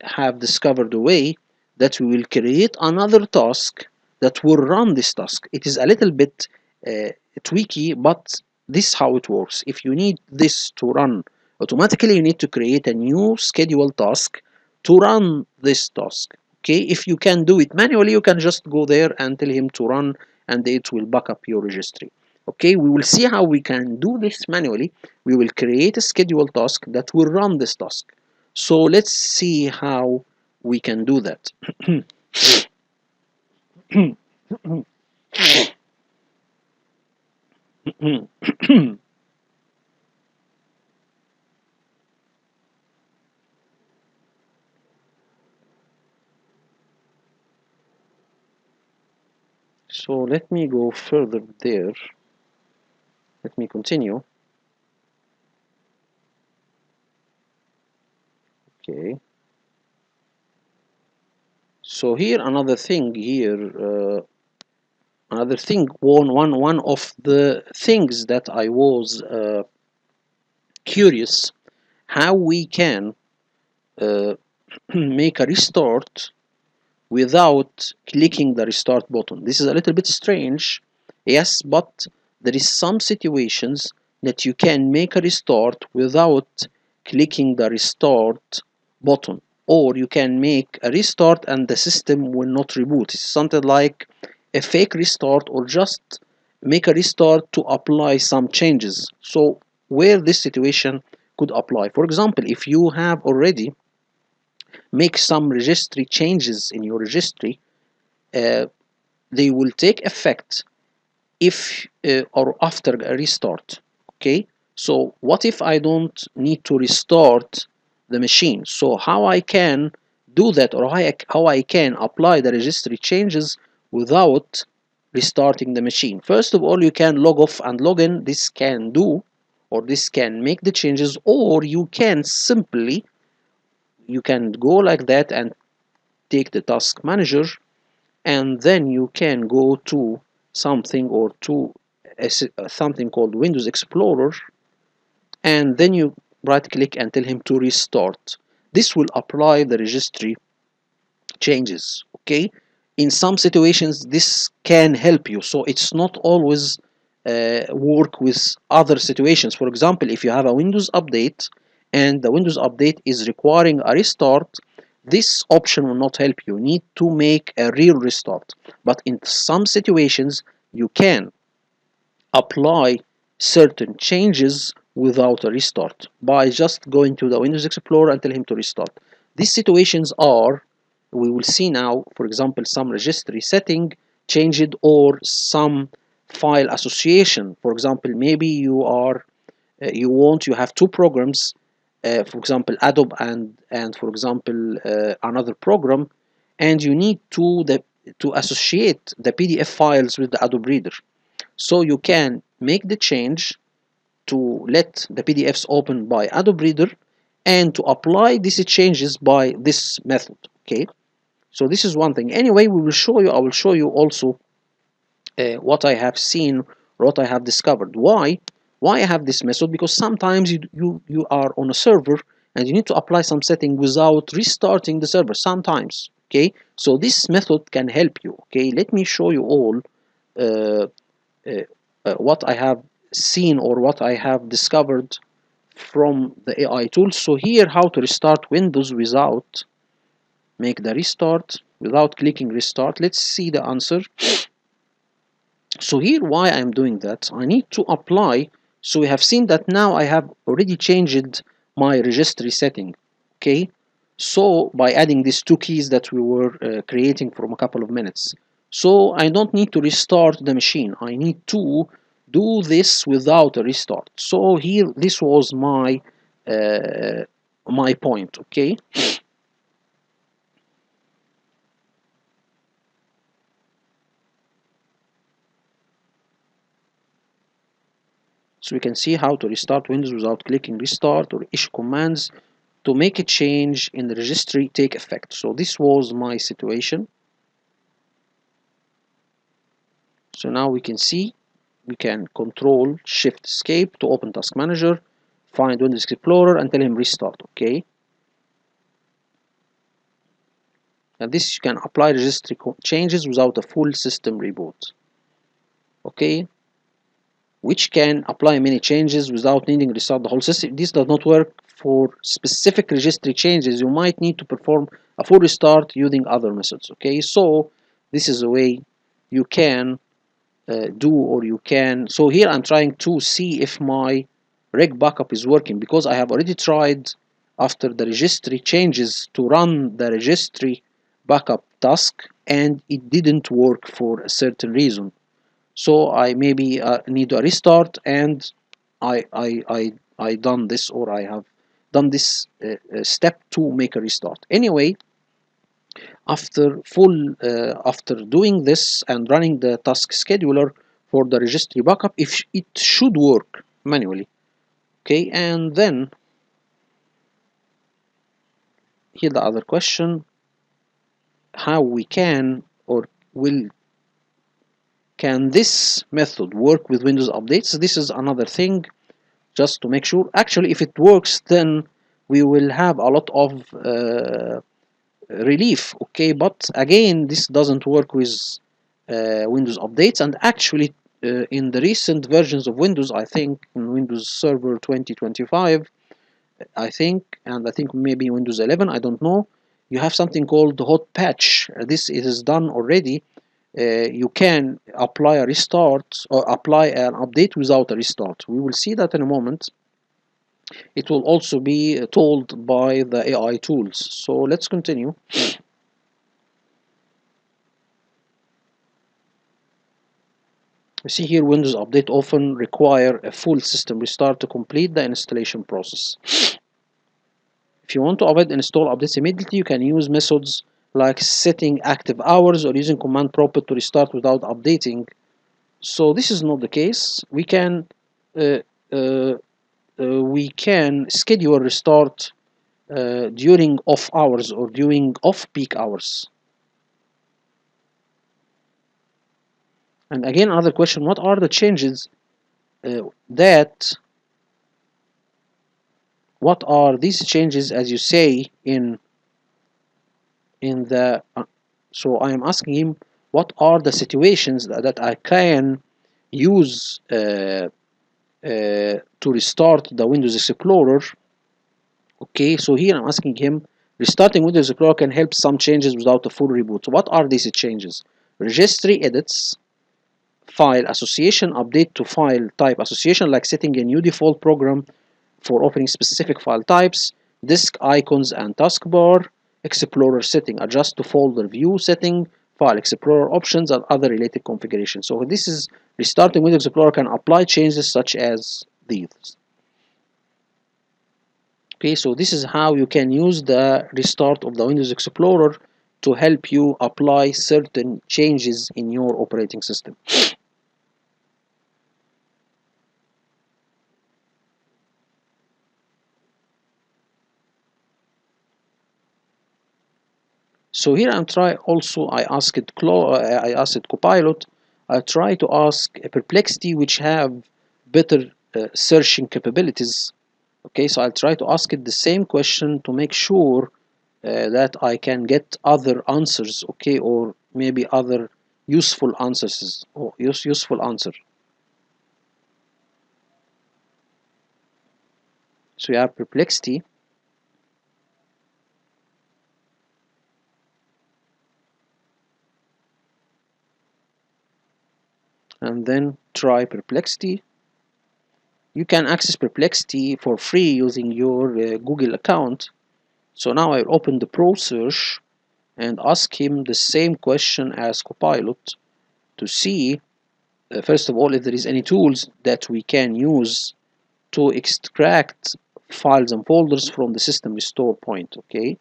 have discovered a way that we will create another task that will run this task. It is a little bit tweaky, but this is how it works. If you need this to run automatically, you need to create a new schedule task to run this task. Okay, if you can do it manually, you can just go there and tell him to run, and it will back up your registry. Okay, we will see how we can do this manually. We will create a schedule task that will run this task. So let's see how we can do that. So let me go further there. Let me continue. Okay. So here another thing here, another thing, one of the things that I was curious how we can uh, make a restart without clicking the restart button. This is a little bit strange, yes, but there is some situations that you can make a restart without clicking the restart button, or you can make a restart and the system will not reboot. It's something like a fake restart, or just make a restart to apply some changes. So where this situation could apply, for example, if you have already make some registry changes in your registry, uh, they will take effect if or after a restart. Okay, so what if I don't need to restart the machine? So how I can do that, or how I can apply the registry changes without restarting the machine? First of all, you can log off and log in. This can do, or this can make the changes, or you can simply, you can go like that and take the task manager, and then you can go to something, or to something called Windows Explorer, and then you right click and tell him to restart. This will apply the registry changes. Okay, in some situations this can help you, so it's not always work with other situations. For example, if you have a Windows update and the Windows update is requiring a restart, this option will not help you. You need to make a real restart. But in some situations you can apply certain changes without a restart by just going to the Windows Explorer and tell him to restart. These situations are, we will see now, for example, some registry setting changed, or some file association. For example, maybe you are you have two programs, for example Adobe and for example another program, and you need to associate the PDF files with the Adobe Reader. So you can make the change to let the PDFs open by Adobe Reader, and to apply these changes by this method. Okay, so this is one thing. Anyway, we will show you, I will show you also what I have seen, or what I have discovered. Why I have this method? Because sometimes you are on a server and you need to apply some setting without restarting the server sometimes. Okay, so this method can help you. Okay, let me show you all uh, what I have seen, or what I have discovered from the AI tools. So here, how to restart Windows without make the restart, without clicking restart. Let's see the answer. So here, why I'm doing that, I need to apply. So we have seen that now I have already changed my registry setting. Okay, so by adding these two keys that we were creating from a couple of minutes, so I don't need to restart the machine. I need to do this without a restart. So here, this was uh, my point. Okay, so we can see how to restart Windows without clicking restart, or issue commands to make a change in the registry take effect. So this was my situation. So now we can see, we can control shift escape to open task manager, find Windows Explorer and tell him restart. Okay, and this you can apply registry changes without a full system reboot. Okay, which can apply many changes without needing to restart the whole system. This does not work for specific registry changes. You might need to perform a full restart using other methods. Okay, so this is a way you can do, or you can. So here I'm trying to see if my reg backup is working, because I have already tried after the registry changes to run the registry backup task, and it didn't work for a certain reason. So I maybe need a restart, and I done this, or I have done this step to make a restart. Anyway, after doing this and running the task scheduler for the registry backup, if it should work manually. Okay, and then here the other question: how we can, or will can this method work with Windows updates? This is another thing, just to make sure. Actually, if it works, then we will have a lot of relief. Okay, but again, this doesn't work with Windows updates. And actually, in the recent versions of Windows, I think in Windows Server 2025, I think, and I think maybe Windows 11, I don't know, you have something called hot patch. This is done already. You can apply a restart or apply an update without a restart. We will see that in a moment. It will also be told by the AI tools. So let's continue. You see here, Windows Update often require a full system restart to complete the installation process. If you want to avoid install updates immediately, you can use methods like setting active hours or using command prompt to restart without updating. So this is not the case. Uh, uh, we can schedule restart during off hours or during off-peak hours. And again, another question: what are the changes that? What are these changes, as you say in the? So I am asking him, what are the situations that I can use to restart the Windows Explorer? Okay, so here I'm asking him, restarting Windows Explorer can help some changes without a full reboot. So what are these changes? Registry edits, file association, update to file type association, like setting a new default program for opening specific file types, disk icons and taskbar, Explorer setting, adjust to folder view setting, file Explorer options, and other related configurations. So this is restarting Windows Explorer can apply changes such as these. Okay, so this is how you can use the restart of the Windows Explorer to help you apply certain changes in your operating system. So here I'm try also I asked Copilot. I try to ask a Perplexity which have better searching capabilities. Okay, so I'll try to ask it the same question to make sure that I can get other answers. Okay, or maybe other useful answers or useful answer. So you have Perplexity, and then try Perplexity. You can access Perplexity for free using your Google account. So now I'll open the Pro search and ask him the same question as Copilot to see, first of all, if there is any tools that we can use to extract files and folders from the system restore point. Okay,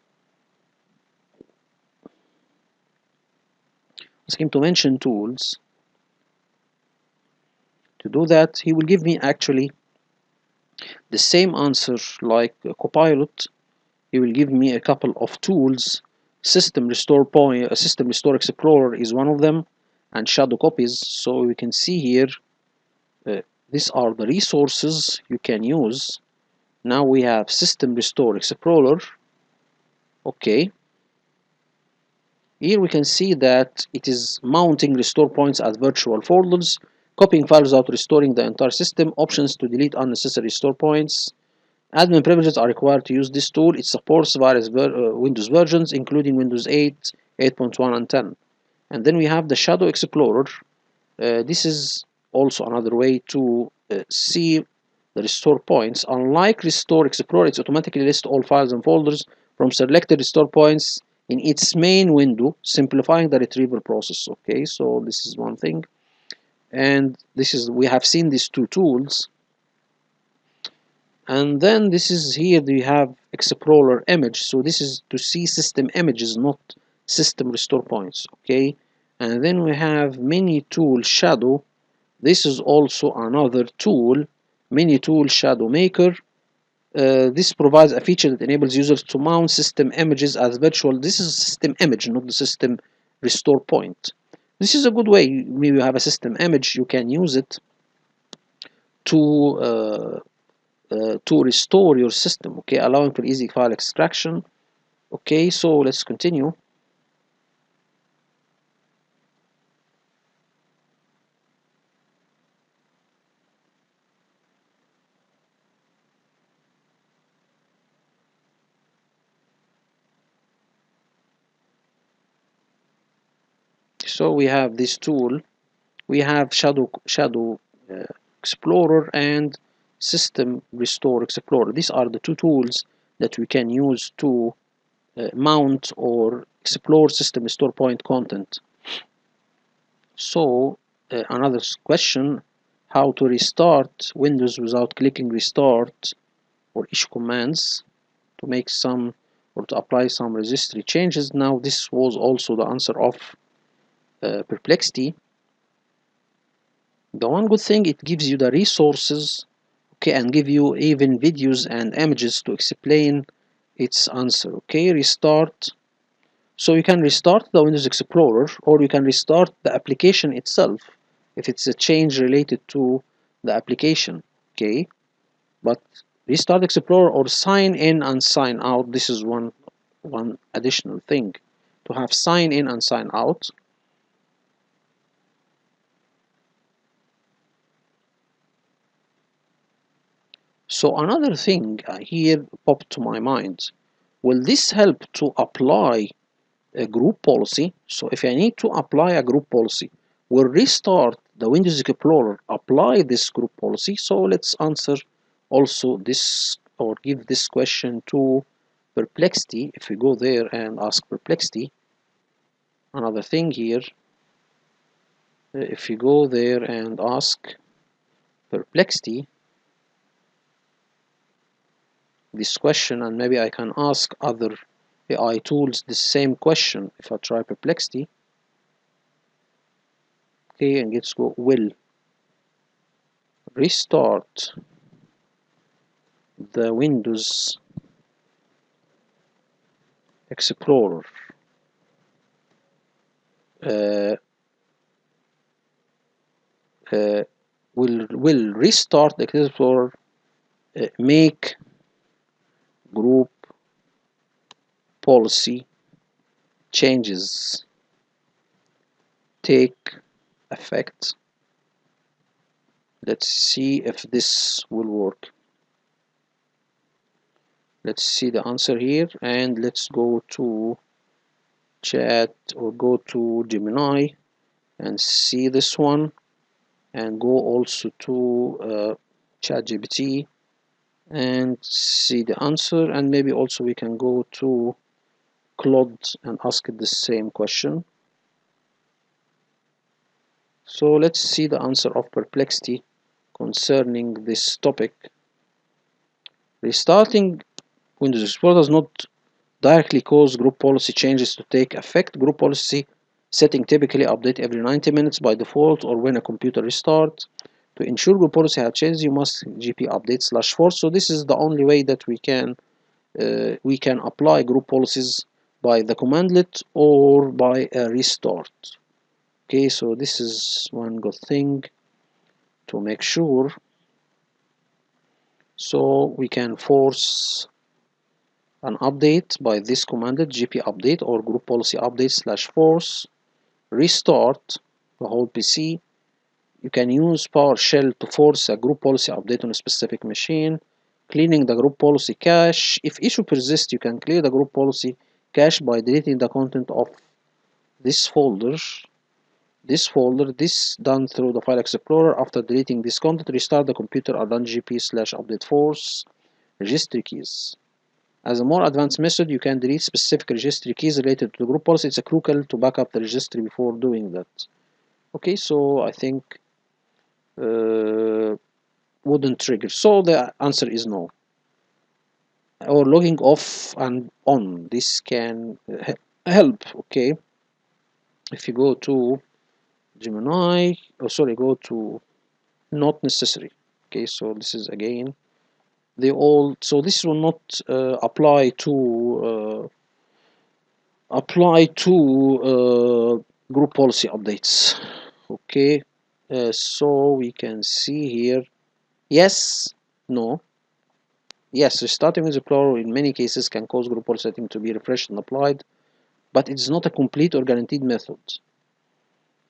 ask him to mention tools. To do that, he will give me actually the same answer like Copilot. He will give me a couple of tools. System restore point, system restore explorer is one of them, and shadow copies. So we can see here, these are the resources you can use. Now we have system restore explorer. Okay, here we can see that it is mounting restore points as virtual folders, copying files without restoring the entire system, options to delete unnecessary store points. Admin privileges are required to use this tool. It supports various Windows versions, including Windows 8, 8.1, and 10. And then we have the Shadow Explorer. This is also another way to see the restore points. Unlike Restore Explorer, it automatically lists all files and folders from selected restore points in its main window, simplifying the retrieval process. Okay, so this is one thing. And this is, we have seen these two tools. And then this is, here we have Explorer image. So this is to see system images, not system restore points. Okay, and then we have mini tool shadow. This is also another tool, mini tool shadow maker. This provides a feature that enables users to mount system images as virtual. This is a system image, not the system restore point. This is a good way. Maybe you have a system image, you can use it to restore your system. Okay, allowing for easy file extraction. Okay, so let's continue. So we have this tool. We have Shadow Explorer and System Restore Explorer. These are the two tools that we can use to mount or explore system restore point content. So another question, how to restart Windows without clicking restart or issue commands to make some or to apply some registry changes. Now this was also the answer of Perplexity. The one good thing, it gives you the resources, okay, and give you even videos and images to explain its answer. Okay, restart. So you can restart the Windows Explorer, or you can restart the application itself if it's a change related to the application. Okay, but restart Explorer or sign in and sign out. This is one additional thing, to have sign in and sign out. So another thing here popped to my mind. Will this help to apply a group policy? So if I need to apply a group policy, will restart the Windows Explorer apply this group policy? So let's answer also this, or give this question to Perplexity. If we go there and ask Perplexity, another thing here, if you go there and ask Perplexity this question, and maybe I can ask other AI tools the same question. If I try Perplexity, okay, and let's go, will restart the Windows Explorer uh, uh, will restart the Explorer, make group policy changes take effect. Let's see if this will work. Let's see the answer here, and let's go to chat or go to Gemini and see this one, and go also to ChatGPT and see the answer, and maybe also we can go to Claude and ask it the same question. So let's see the answer of Perplexity concerning this topic. Restarting Windows Explorer does not directly cause group policy changes to take effect. Group policy setting typically update every 90 minutes by default or when a computer restarts. To ensure group policy has changed, you must gp update/force. So this is the only way that we can apply group policies, by the commandlet or by a restart. Okay, so this is one good thing to make sure. So we can force an update by this commandlet, gp update or group policy update/force, restart the whole PC. You can use PowerShell to force a group policy update on a specific machine. Cleaning the group policy cache. If issue persists, you can clear the group policy cache by deleting the content of this folder. This done through the file explorer. After deleting this content, restart the computer or run gp/update force registry keys. As a more advanced method, you can delete specific registry keys related to the group policy. It's crucial to back up the registry before doing that. Okay, so I think wouldn't trigger. So the answer is no. Or logging off and on. This can help. Okay, if you go to Gemini, go to not necessary. Okay, so this is again so this will not apply to group policy updates. Okay, so we can see here yes, no, yes, restarting with Explorer in many cases can cause group policy setting to be refreshed and applied, but it's not a complete or guaranteed method.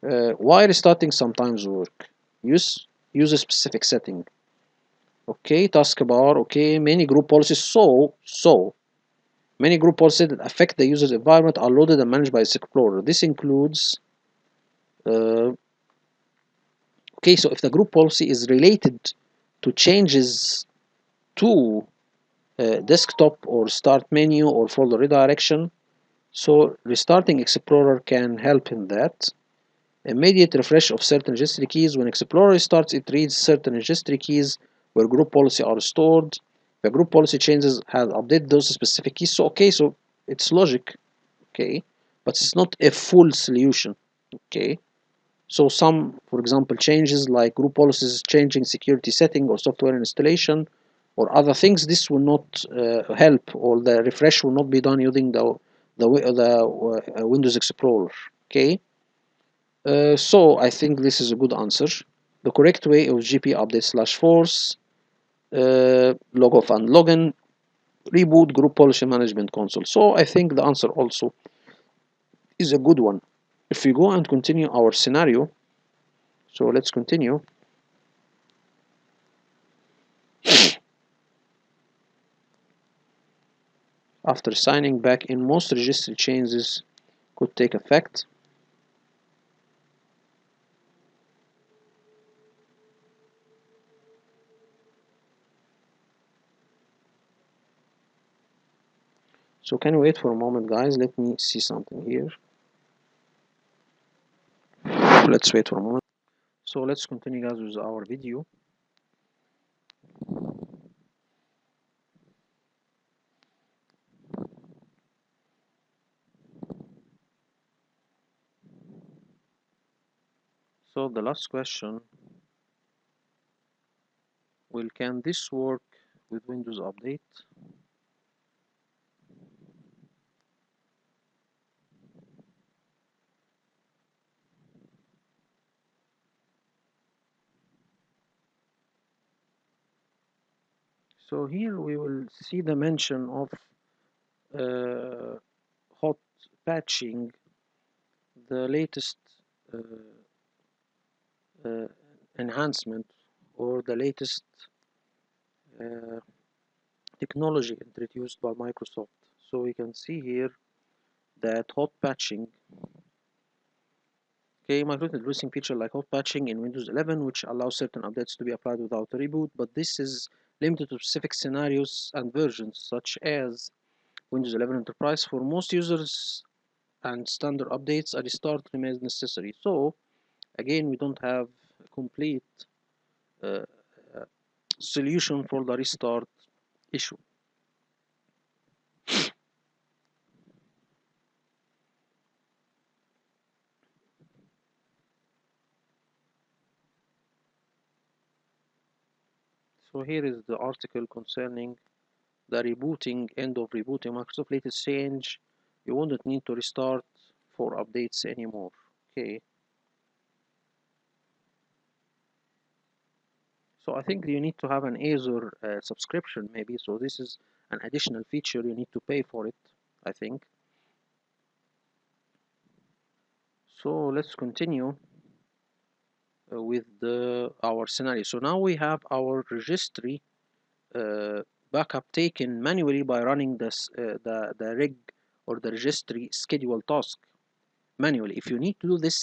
Why restarting sometimes work? Use a specific setting. Okay, taskbar. Okay, many group policies. So many group policies that affect the user's environment are loaded and managed by Explorer. This includes okay, so if the group policy is related to changes to desktop or start menu or folder redirection, so restarting Explorer can help in that. Immediate refresh of certain registry keys. When Explorer restarts, it reads certain registry keys where group policy are stored. The group policy changes have updated those specific keys. So okay, so it's logic, okay, but it's not a full solution, okay. So some, for example, changes like group policies changing security setting or software installation or other things, this will not help, or the refresh will not be done using the Windows Explorer, okay. So I think this is a good answer. The correct way of GP update/force, log off and login, reboot group policy management console. So I think the answer also is a good one. If we go and continue our scenario, so let's continue. After signing back in, most registry changes could take effect. So can you wait for a moment, guys? Let me see something here. Let's wait for a moment. So let's continue, guys, with our video. So the last question, can this work with Windows Update? So here we will see the mention of hot patching, the latest uh, enhancement or the latest uh, technology introduced by Microsoft. So we can see here that hot patching, okay, Microsoft introducing feature like hot patching in Windows 11, which allows certain updates to be applied without a reboot, but this is limited to specific scenarios and versions, such as Windows 11 Enterprise. For most users and standard updates, a restart remains necessary. So again, we don't have a complete uh, solution for the restart issue. So here is the article concerning the end of rebooting. Microsoft latest change, you won't need to restart for updates anymore. Okay. So I think you need to have an Azure subscription maybe. So this is an additional feature, you need to pay for it, I think. So let's continue with our scenario. So now we have our registry backup taken manually by running the rig or the registry schedule task manually. If you need to do this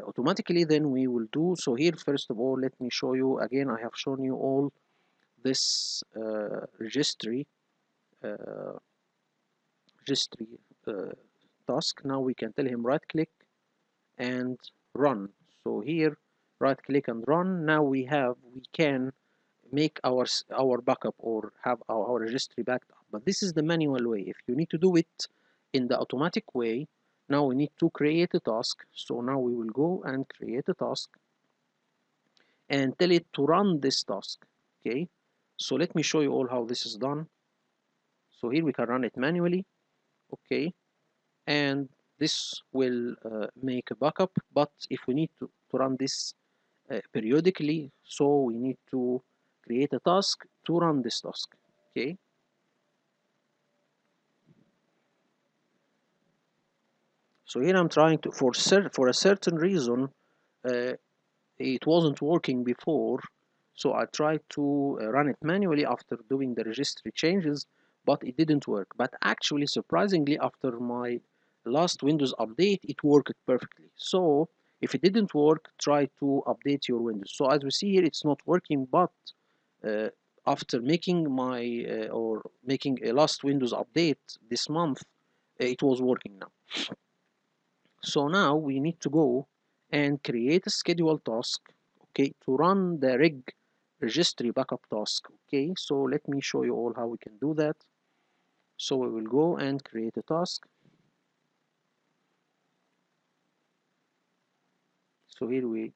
automatically, then we will do so. Here, first of all, let me show you again. I have shown you all this uh, registry task. Now we can tell him right click and run. So here, right click and run. Now we can make our backup or have our registry backed up. But this is the manual way. If you need to do it in the automatic way, now we need to create a task. So now we will go and create a task and tell it to run this task. Okay, so let me show you all how this is done. So here we can run it manually. Okay, and this will make a backup. But if we need to run this periodically, so we need to create a task to run this task. Okay, so here I'm trying to for a certain reason uh, it wasn't working before, so I tried to run it manually after doing the registry changes, but it didn't work. But actually, surprisingly, after my last Windows update, it worked perfectly. So if it didn't work, try to update your Windows. So as we see here, it's not working, but uh, after making my or making a last Windows update this month, it was working now. So now we need to go and create a schedule task, okay, to run the registry backup task. Okay, so let me show you all how we can do that. So we will go and create a task. So here we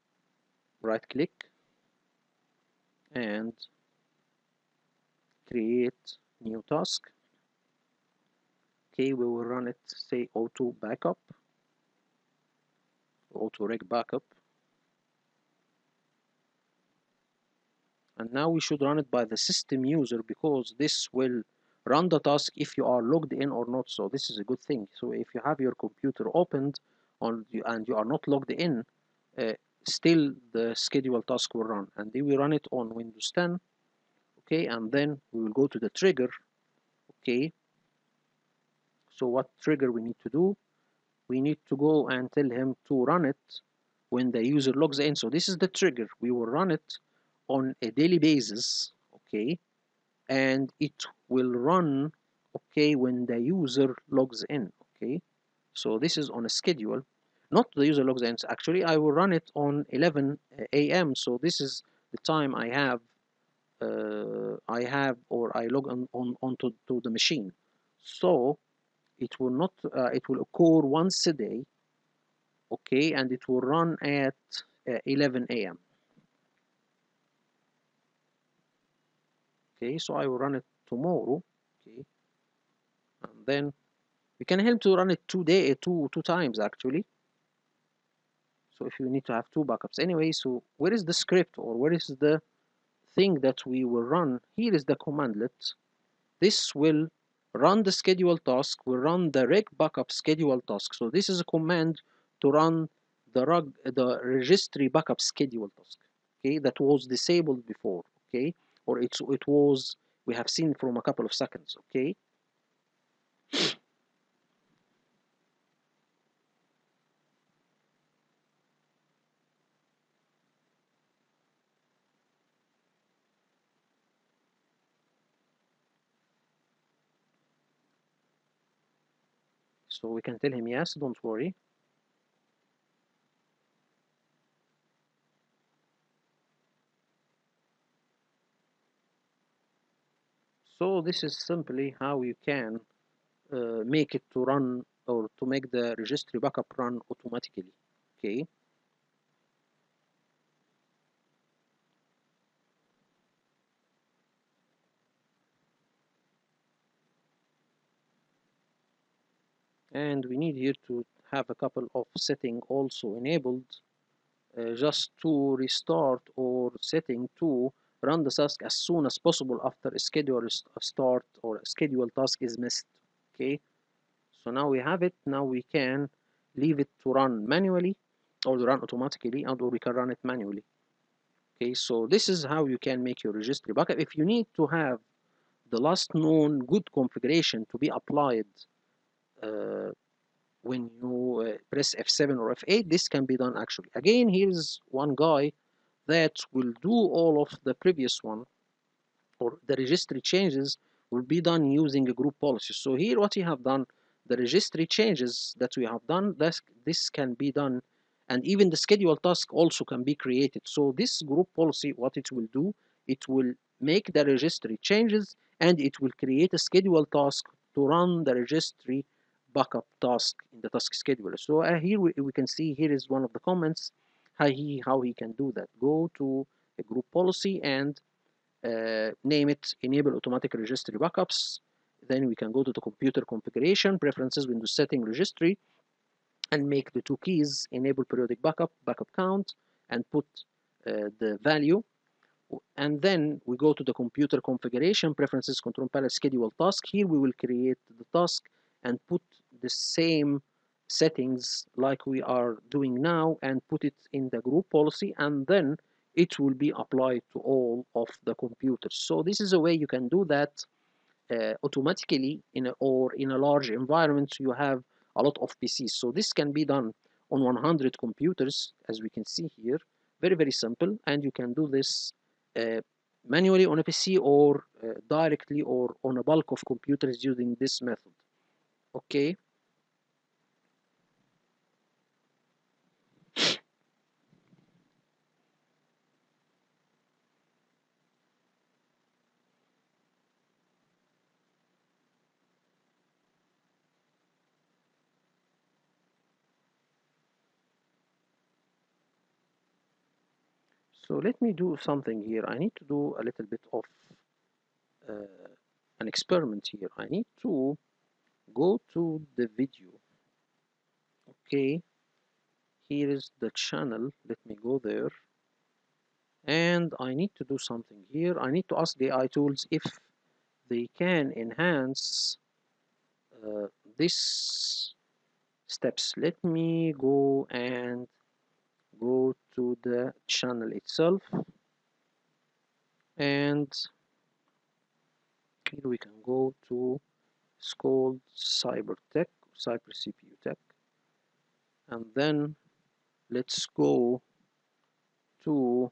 right click and create new task. Okay, we will run it, say auto backup, auto reg backup. And now we should run it by the system user, because this will run the task if you are logged in or not. So this is a good thing. So if you have your computer opened and you are not logged in, still the schedule task will run, and then we run it on Windows 10. Okay, and then we will go to the trigger. Okay, so what trigger we need to do? We need to go and tell him to run it when the user logs in. So this is the trigger. We will run it on a daily basis. Okay, and it will run, okay, when the user logs in. Okay, so this is on a schedule, not the user logs in. Actually, I will run it on 11 a.m. So this is the time or I log on onto to the machine. So it will not it will occur once a day. Okay, and it will run at 11 a.m. Okay, so I will run it tomorrow. Okay, and then we can help to run it two times actually. So if you need to have two backups anyway, so where is the script, or where is the thing that we will run? Here is the commandlet. This will run the schedule task, will run the reg backup schedule task. So this is a command to run the registry backup schedule task. Okay, that was disabled before. Okay, or it was, we have seen from a couple of seconds. Okay, so we can tell him yes, don't worry. So this is simply how you can make it to run, or to make the registry backup run automatically. Okay, and we need here to have a couple of setting also enabled, just to restart or setting to run the task as soon as possible after a schedule start or a schedule task is missed. Okay, so now we have it. Now we can leave it to run manually. or run automatically, and or we can run it manually. Okay, so this is how you can make your registry backup. If you need to have the last known good configuration to be applied uh, when you press F7 or F8, this can be done actually. Again, here's one guy that will do all of the previous one, or the registry changes will be done using a group policy. So here what we have done, the registry changes that we have done, this can be done, and even the schedule task also can be created. So this group policy, what it will do, it will make the registry changes and it will create a schedule task to run the registry backup task in the task scheduler. So here we can see, here is one of the comments how he can do that. Go to a group policy and name it enable automatic registry backups. Then we can go to the computer configuration, preferences, Windows setting, registry, and make the two keys enable periodic backup count, and put the value. And then we go to the computer configuration, preferences, control panel, schedule task. Here we will create the task and put the same settings like we are doing now and put it in the group policy, and then it will be applied to all of the computers. So this is a way you can do that automatically in a large environment. You have a lot of PCs. So this can be done on 100 computers, as we can see here. Very, very simple. And you can do this manually on a PC or directly or on a bulk of computers using this method. Okay. So let me do something here. I need to do a little bit of uh, an experiment here. I need to go to the video. Okay, here is the channel. Let me go there. And I need to do something here. I need to ask the AI tools if they can enhance uh, this steps. Let me go and go to the channel itself, and here we can go to, it's called cyber tech, cyber CPU tech, and then let's go to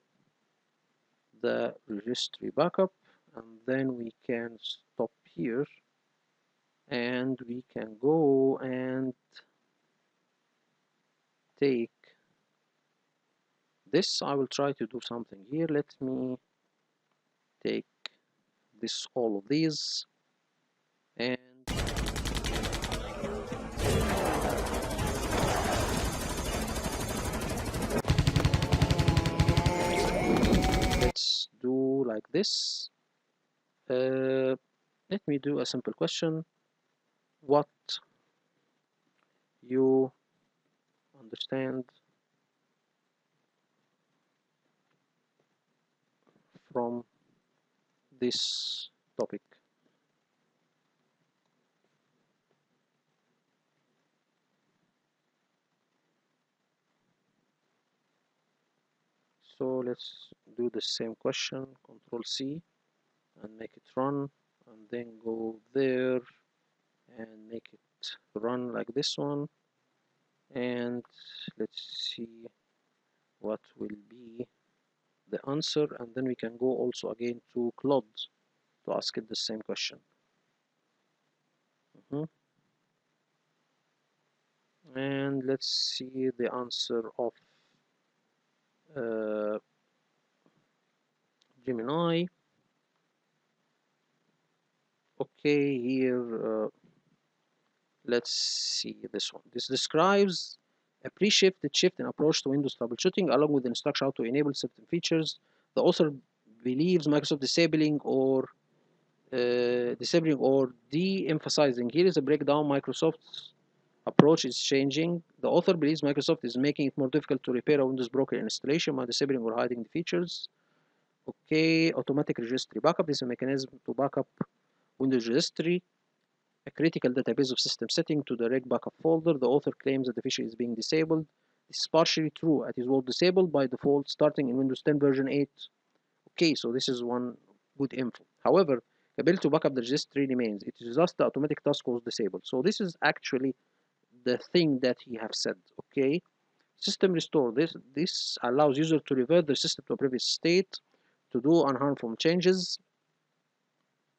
the registry backup, and then we can stop here and we can go and take this. I will try to do something here. Let me take this, all of these, and let's do like this. Let me do a simple question. What you understand from this topic? So let's do the same question, Control C, and make it run, and then go there and make it run like this one, and let's see what will be the answer, and then we can go also again to Claude to ask it the same question. And let's see the answer of uh, Gemini. Okay, here let's see this one. This describes a pre-shifted shift in approach to Windows troubleshooting along with instruction how to enable certain features. The author believes Microsoft disabling or de-emphasizing. Here is a breakdown. Microsoft's approach is changing. The author believes Microsoft is making it more difficult to repair a Windows broken installation by disabling or hiding the features. Okay, automatic registry backup is a mechanism to backup Windows registry, a critical database of system setting, to the reg backup folder. The author claims that the feature is being disabled This is partially true. It was disabled by default starting in Windows 10 version 8. Okay, so this is one good info. However, the ability to backup the registry remains. It is just the automatic task was disabled. So this is actually the thing that he have said. Okay, system restore. This allows user to revert the system to a previous state to do unharmful changes.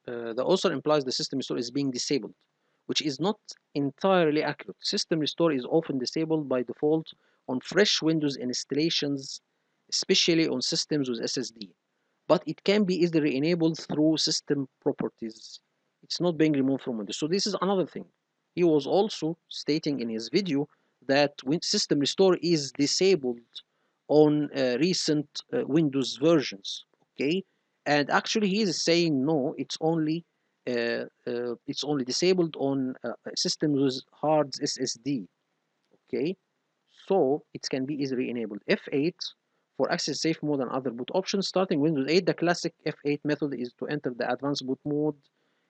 The author implies the system restore is being disabled, which is not entirely accurate. System restore is often disabled by default on fresh Windows installations, especially on systems with SSD, but it can be easily enabled through system properties. It's not being removed from Windows. So this is another thing. He was also stating in his video that system restore is disabled on recent Windows versions. Okay, and actually he is saying no, it's only disabled on systems with hard SSD. Okay, so it can be easily enabled. F8 for access safe mode and other boot options. Starting Windows 8, the classic F8 method is to enter the advanced boot mode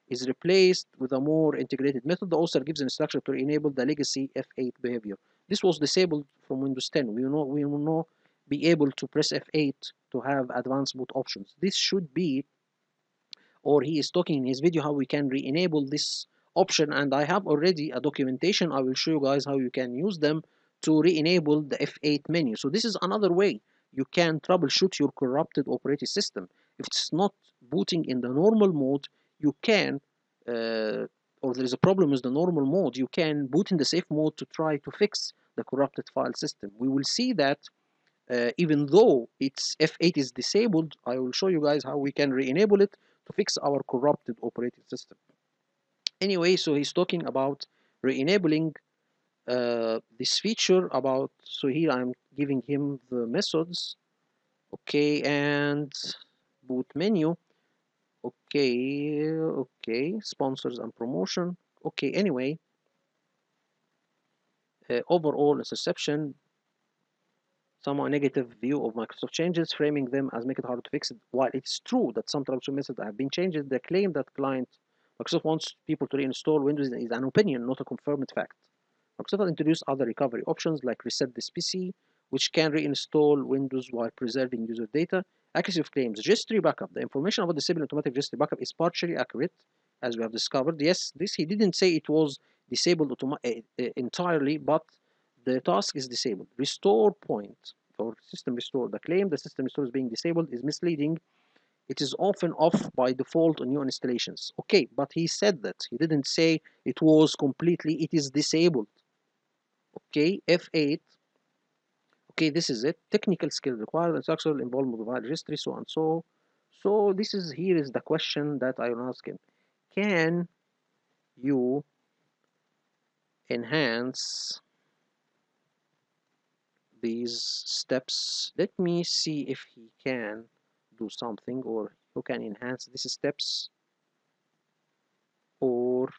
is replaced with a more integrated method. The author gives an instruction to enable the legacy F8 behavior. This was disabled from Windows 10. We will not be able to press F8 to have advanced boot options. This should be, or he is talking in his video how we can re-enable this option, and I have already a documentation. I will show you guys how you can use them to re-enable the F8 menu. So this is another way you can troubleshoot your corrupted operating system. If it's not booting in the normal mode, you can or there is a problem with the normal mode, you can boot in the safe mode to try to fix the corrupted file system. We will see that even though its F8 is disabled, I will show you guys how we can re-enable it to fix our corrupted operating system. Anyway, so he's talking about re-enabling this feature about, so here I'm giving him the methods, okay, and boot menu, okay, sponsors and promotion, okay, anyway, overall interception, somewhat negative view of Microsoft changes, framing them as make it hard to fix it. While it's true that some troubleshooting methods have been changed, the claim that Microsoft wants people to reinstall Windows is an opinion, not a confirmed fact. Microsoft introduced other recovery options like reset this PC, which can reinstall Windows while preserving user data. Accuracy of claims. Registry backup. The information about disabling automatic registry backup is partially accurate, as we have discovered. Yes, this he didn't say it was disabled entirely, but the task is disabled. Restore point or system restore. The claim the system restore is being disabled is misleading. It is often off by default on new installations. Okay, but he said that. He didn't say it was completely, it is disabled. Okay, F8. Okay, this is it. Technical skill required, instructional involvement of registry, so and so. So this is, here is the question that I will ask him. Can you enhance these steps? Let me see if he can do something, or who can enhance these steps or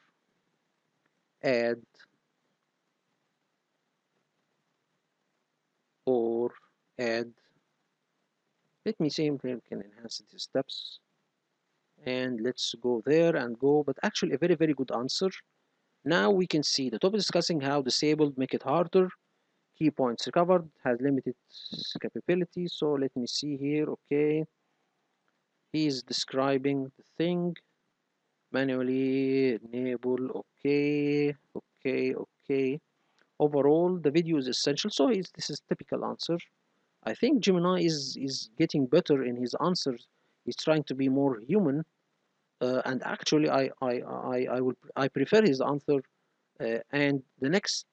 add or add. Let me see if we can enhance these steps, and let's go there and go. But actually a very good answer. Now we can see the topic discussing how disabled make it harder. Key points recovered has limited capability. So let me see here. Okay, he's describing the thing. Manually enable. Okay. Overall, the video is essential. So this is typical answer. I think Gemini is getting better in his answers. He's trying to be more human, and actually, I prefer his answer. And the next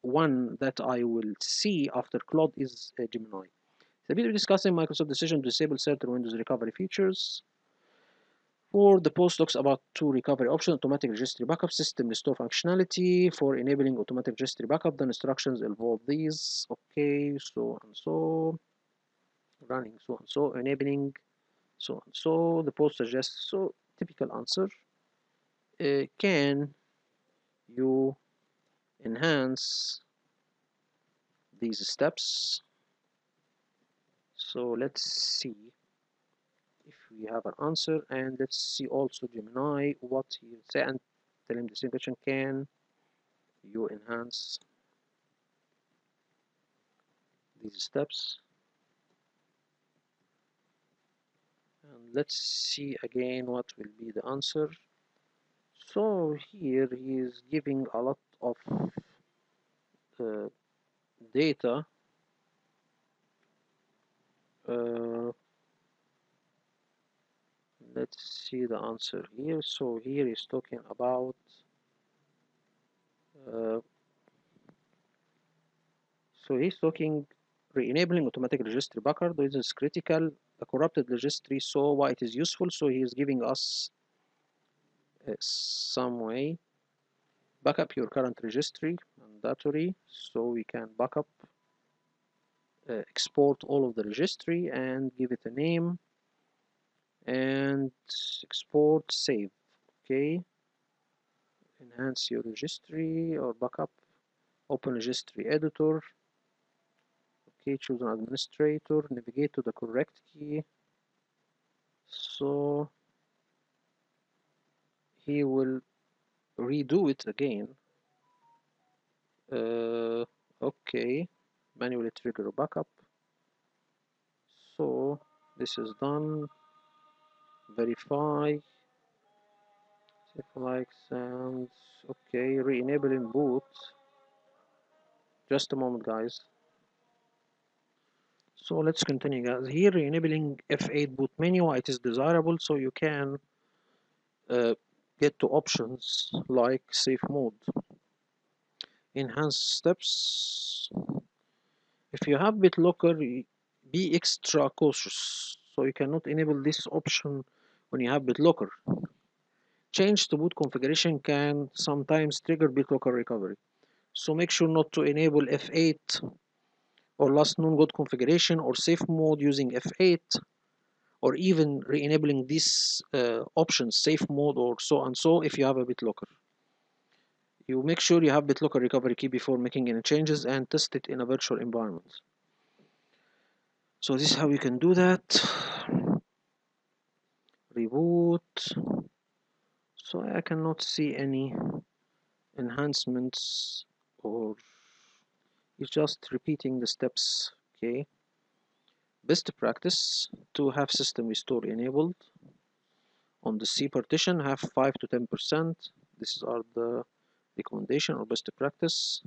one that I will see after Claude is Gemini. The video discussing Microsoft decision to disable certain Windows recovery features. For the post talks about two recovery options: automatic registry backup, system restore functionality. For enabling automatic registry backup, the instructions involve these. Okay, so and so, running so and so, enabling so and so. The post suggests, so typical answer. Can you enhance these steps? So let's see if we have an answer, and let's see also Gemini what he will say, and tell him the same question: can you enhance these steps. And let's see again what will be the answer. So here he is giving a lot of uh, data. Uh, let's see the answer here. So here he's talking about uh, so he's talking re-enabling automatic registry backup. This is critical. The corrupted registry saw why it is useful. So he is giving us some way. Backup your current registry, mandatory. So we can backup, export all of the registry and give it a name and export save. Okay, enhance your registry or backup. Open registry editor. Okay, choose an administrator, navigate to the correct key. So he will redo it again. Okay, manually trigger backup. So this is done. Verify. If likes and okay, re-enabling boot. Just a moment, guys. So let's continue, guys. Here, enabling F8 boot menu. It is desirable, so you can get to options like safe mode. Enhance steps. If you have BitLocker, be extra cautious. So you cannot enable this option when you have BitLocker. Change to boot configuration can sometimes trigger BitLocker recovery. So make sure not to enable F8 or last known good configuration or safe mode using F8, or even re-enabling these options, safe mode or so and so, if you have a BitLocker. You make sure you have BitLocker recovery key before making any changes and test it in a virtual environment. So this is how you can do that. Reboot. So I cannot see any enhancements, or it's just repeating the steps. Okay. Best practice to have system restore enabled. On the C partition, have 5 to 10%. These are the recommendation or best practice.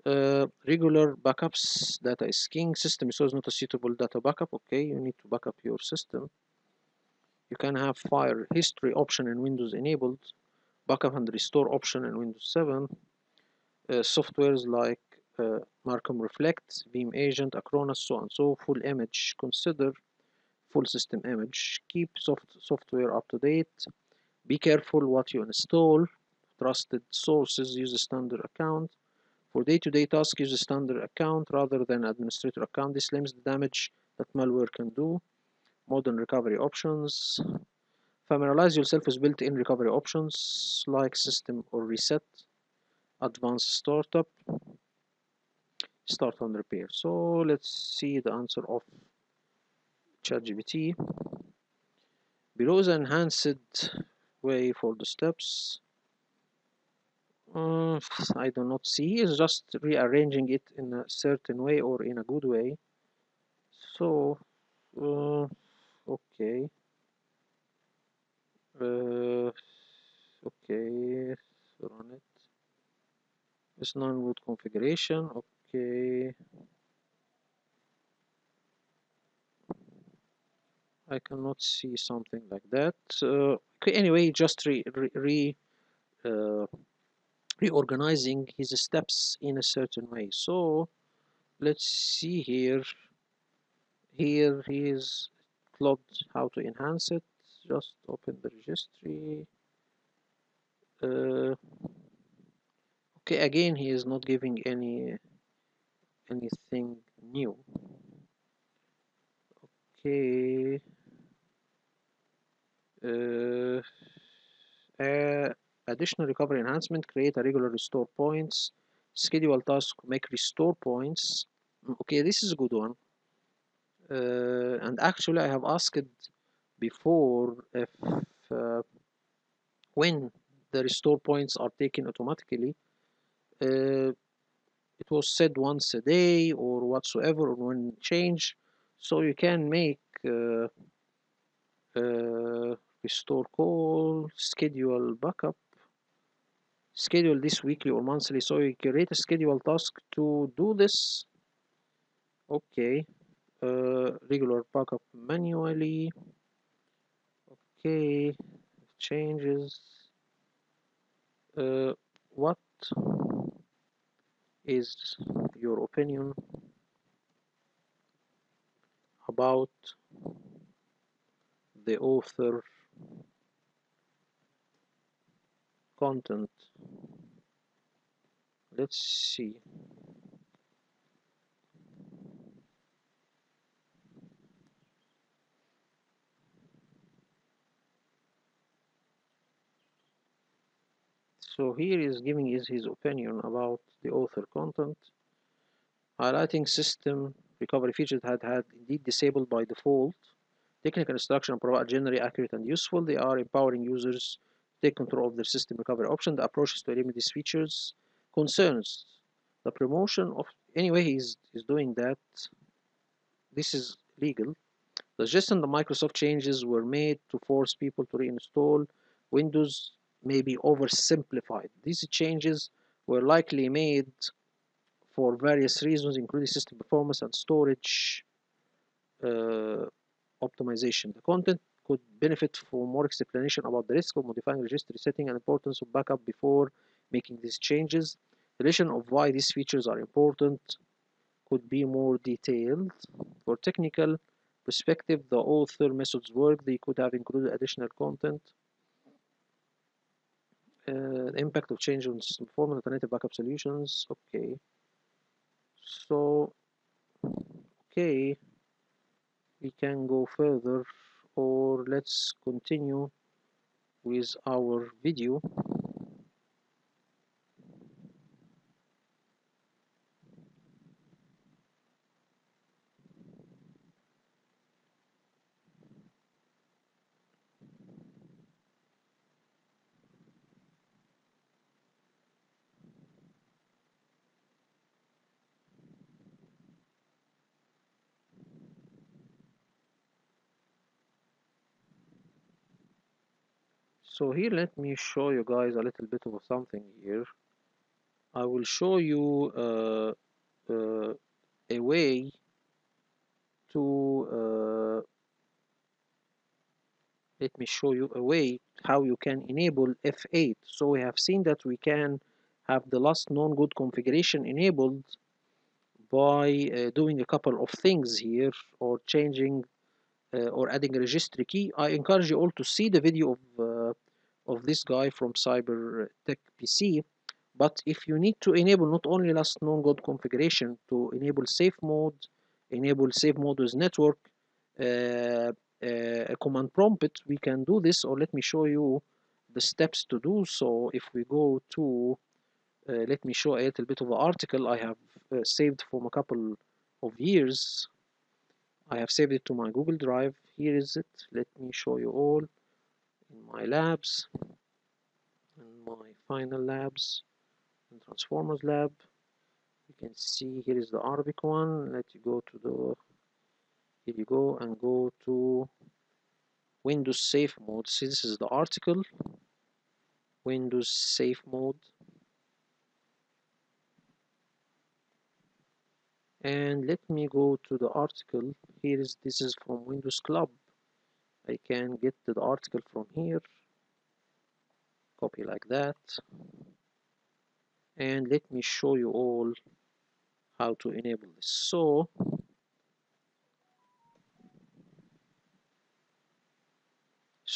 Regular backups, data is king. System resource not a suitable data backup. Okay, you need to back up your system. You can have file history option in Windows enabled, backup and restore option in Windows 7. Softwares like Markham Reflect, Beam Agent, Acronis, so and so. Full image, consider full system image. Keep software up to date. Be careful what you install. Trusted sources, use a standard account. For day-to-day tasks, use a standard account rather than administrator account. This limits the damage that malware can do. Modern recovery options. Familiarize yourself with built-in recovery options like system or reset. Advanced startup. Start on repair. So let's see the answer of ChatGPT. Below the enhanced way for the steps. I do not see. It's just rearranging it in a certain way or in a good way. So, okay. Okay, run it. It's non-root configuration. Okay. I cannot see something like that. Okay, anyway, just uh, reorganizing his steps in a certain way. So let's see here. Here he is logged how to enhance it. Just open the registry. Uh, okay, again he is not giving anything new. Okay. Uh, Additional recovery enhancement, create a regular restore points, schedule task, make restore points. Okay, this is a good one. And actually I have asked before if when the restore points are taken automatically, it it was said once a day or whatsoever, or when change. So you can make restore call, schedule backup, schedule this weekly or monthly. So you create a schedule task to do this. Okay, regular backup manually. Okay, changes. What is your opinion about the author content? Let's see. So here is giving his opinion about the author content. Highlighting system recovery features had indeed disabled by default. Technical instruction provide generally accurate and useful. They are empowering users to take control of their system recovery option. The approaches to eliminate these features concerns the promotion of anyway he's doing that. This is legal. The suggestion the Microsoft changes were made to force people to reinstall Windows may be oversimplified. These changes were likely made for various reasons, including system performance and storage uh, optimization. The content could benefit from more explanation about the risk of modifying registry setting and importance of backup before making these changes. The relation of why these features are important could be more detailed. For technical perspective, the author methods work. They could have included additional content. The impact of change on system performance, alternative backup solutions. Okay. So, okay, we can go further, or let's continue with our video. So here, let me show you guys a little bit of something here. I will show you uh, a way to let me show you a way how you can enable F8. So we have seen that we can have the last known good configuration enabled by doing a couple of things here, or changing or adding a registry key. I encourage you all to see the video of this guy from Cyber Tech PC. But if you need to enable not only last known good configuration, to enable safe mode with network, a command prompt, we can do this, or let me show you the steps to do so. If we go to, let me show a little bit of an article I have saved from a couple of years. I have saved it to my Google Drive. Here is it. Let me show you all in my labs, in my final labs, and Transformers lab. You can see here is the Arabic one. Let you go to the, here you go, and go to Windows Safe Mode. See, this is the article, Windows Safe Mode. And let me go to the article. Here is, this is from Windows Club. I can get to the article from here, copy like that, and let me show you all how to enable this. So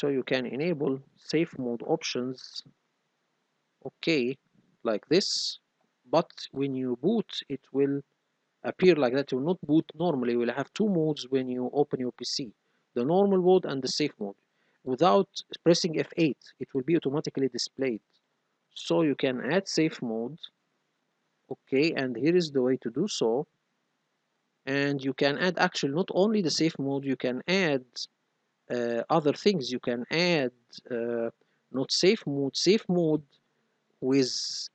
you can enable safe mode options, okay, like this, but when you boot it will appear like that. It will not boot normally. You will have two modes when you open your PC, the normal mode and the safe mode. Without pressing F8, it will be automatically displayed. So you can add safe mode, okay, and here is the way to do so. And you can add actually not only the safe mode, you can add other things. You can add not safe mode, safe mode with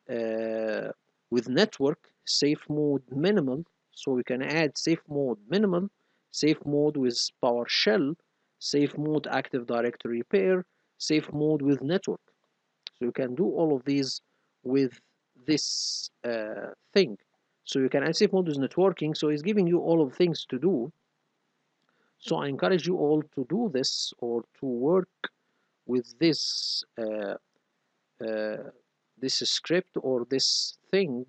network, safe mode minimal, so we can add safe mode minimal, safe mode with PowerShell, safe mode Active Directory repair, safe mode with network. So you can do all of these with this thing. So you can add safe mode with networking, so it's giving you all of things to do. So I encourage you all to do this or to work with this script or this thing.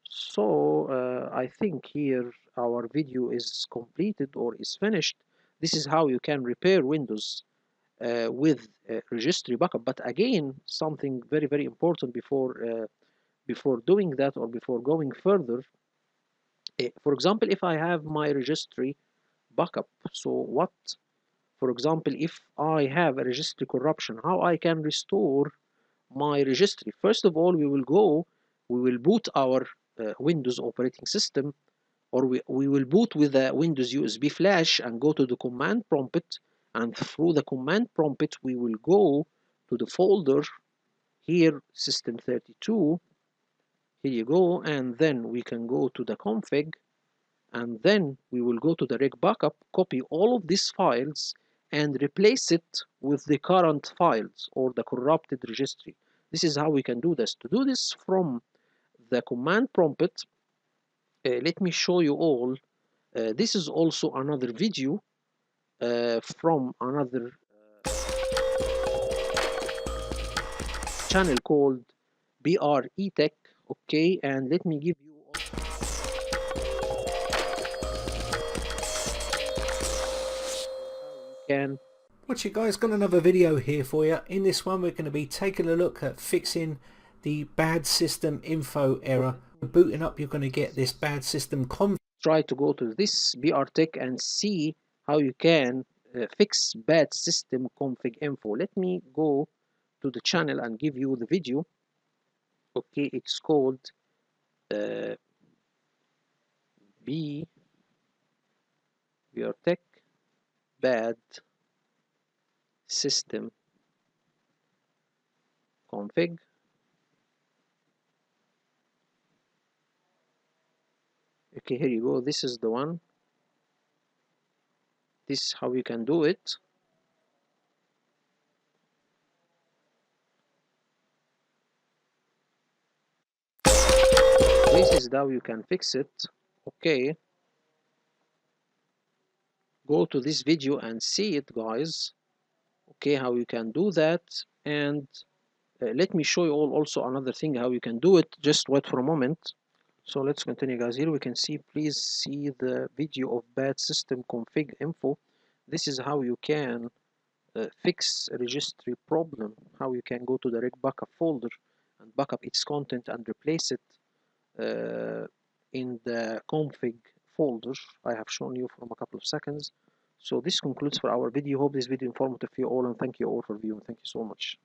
So I think here our video is completed or is finished. This is how you can repair Windows with registry backup. But again, something very, very important before doing that or before going further. For example, if I have my registry backup, so what, for example, if I have a registry corruption, how I can restore my registry? First of all, we will boot our Windows operating system, or we will boot with a Windows USB flash and go to the command prompt, and through the command prompt we will go to the folder here, system32. Here you go, and then we can go to the config, and then we will go to the reg backup, copy all of these files and replace it with the current files or the corrupted registry. This is how we can do this. To do this from the command prompt, let me show you all. This is also another video from another channel called BRE Tech. Okay, and let me give you can. Watch it guys, got another video here for you. In this one we're going to be taking a look at fixing the bad system info error. Booting up you're going to get this bad system config. Try to go to this BR Tech and see how you can fix bad system config info. Let me go to the channel and give you the video. Okay, it's called BR Tech bad system config. Okay, here you go. This is the one. This is how you can do it. This is how you can fix it. Okay, go to this video and see it, guys. Okay, how you can do that. And let me show you all also another thing how you can do it. Just wait for a moment. So let's continue, guys. Here we can see, please see the video of bad system config info. This is how you can fix a registry problem, how you can go to the reg backup folder and backup its content and replace it in the config folder I have shown you from a couple of seconds. So this concludes for our video. Hope this video informative for you all, and thank you all for viewing. Thank you so much.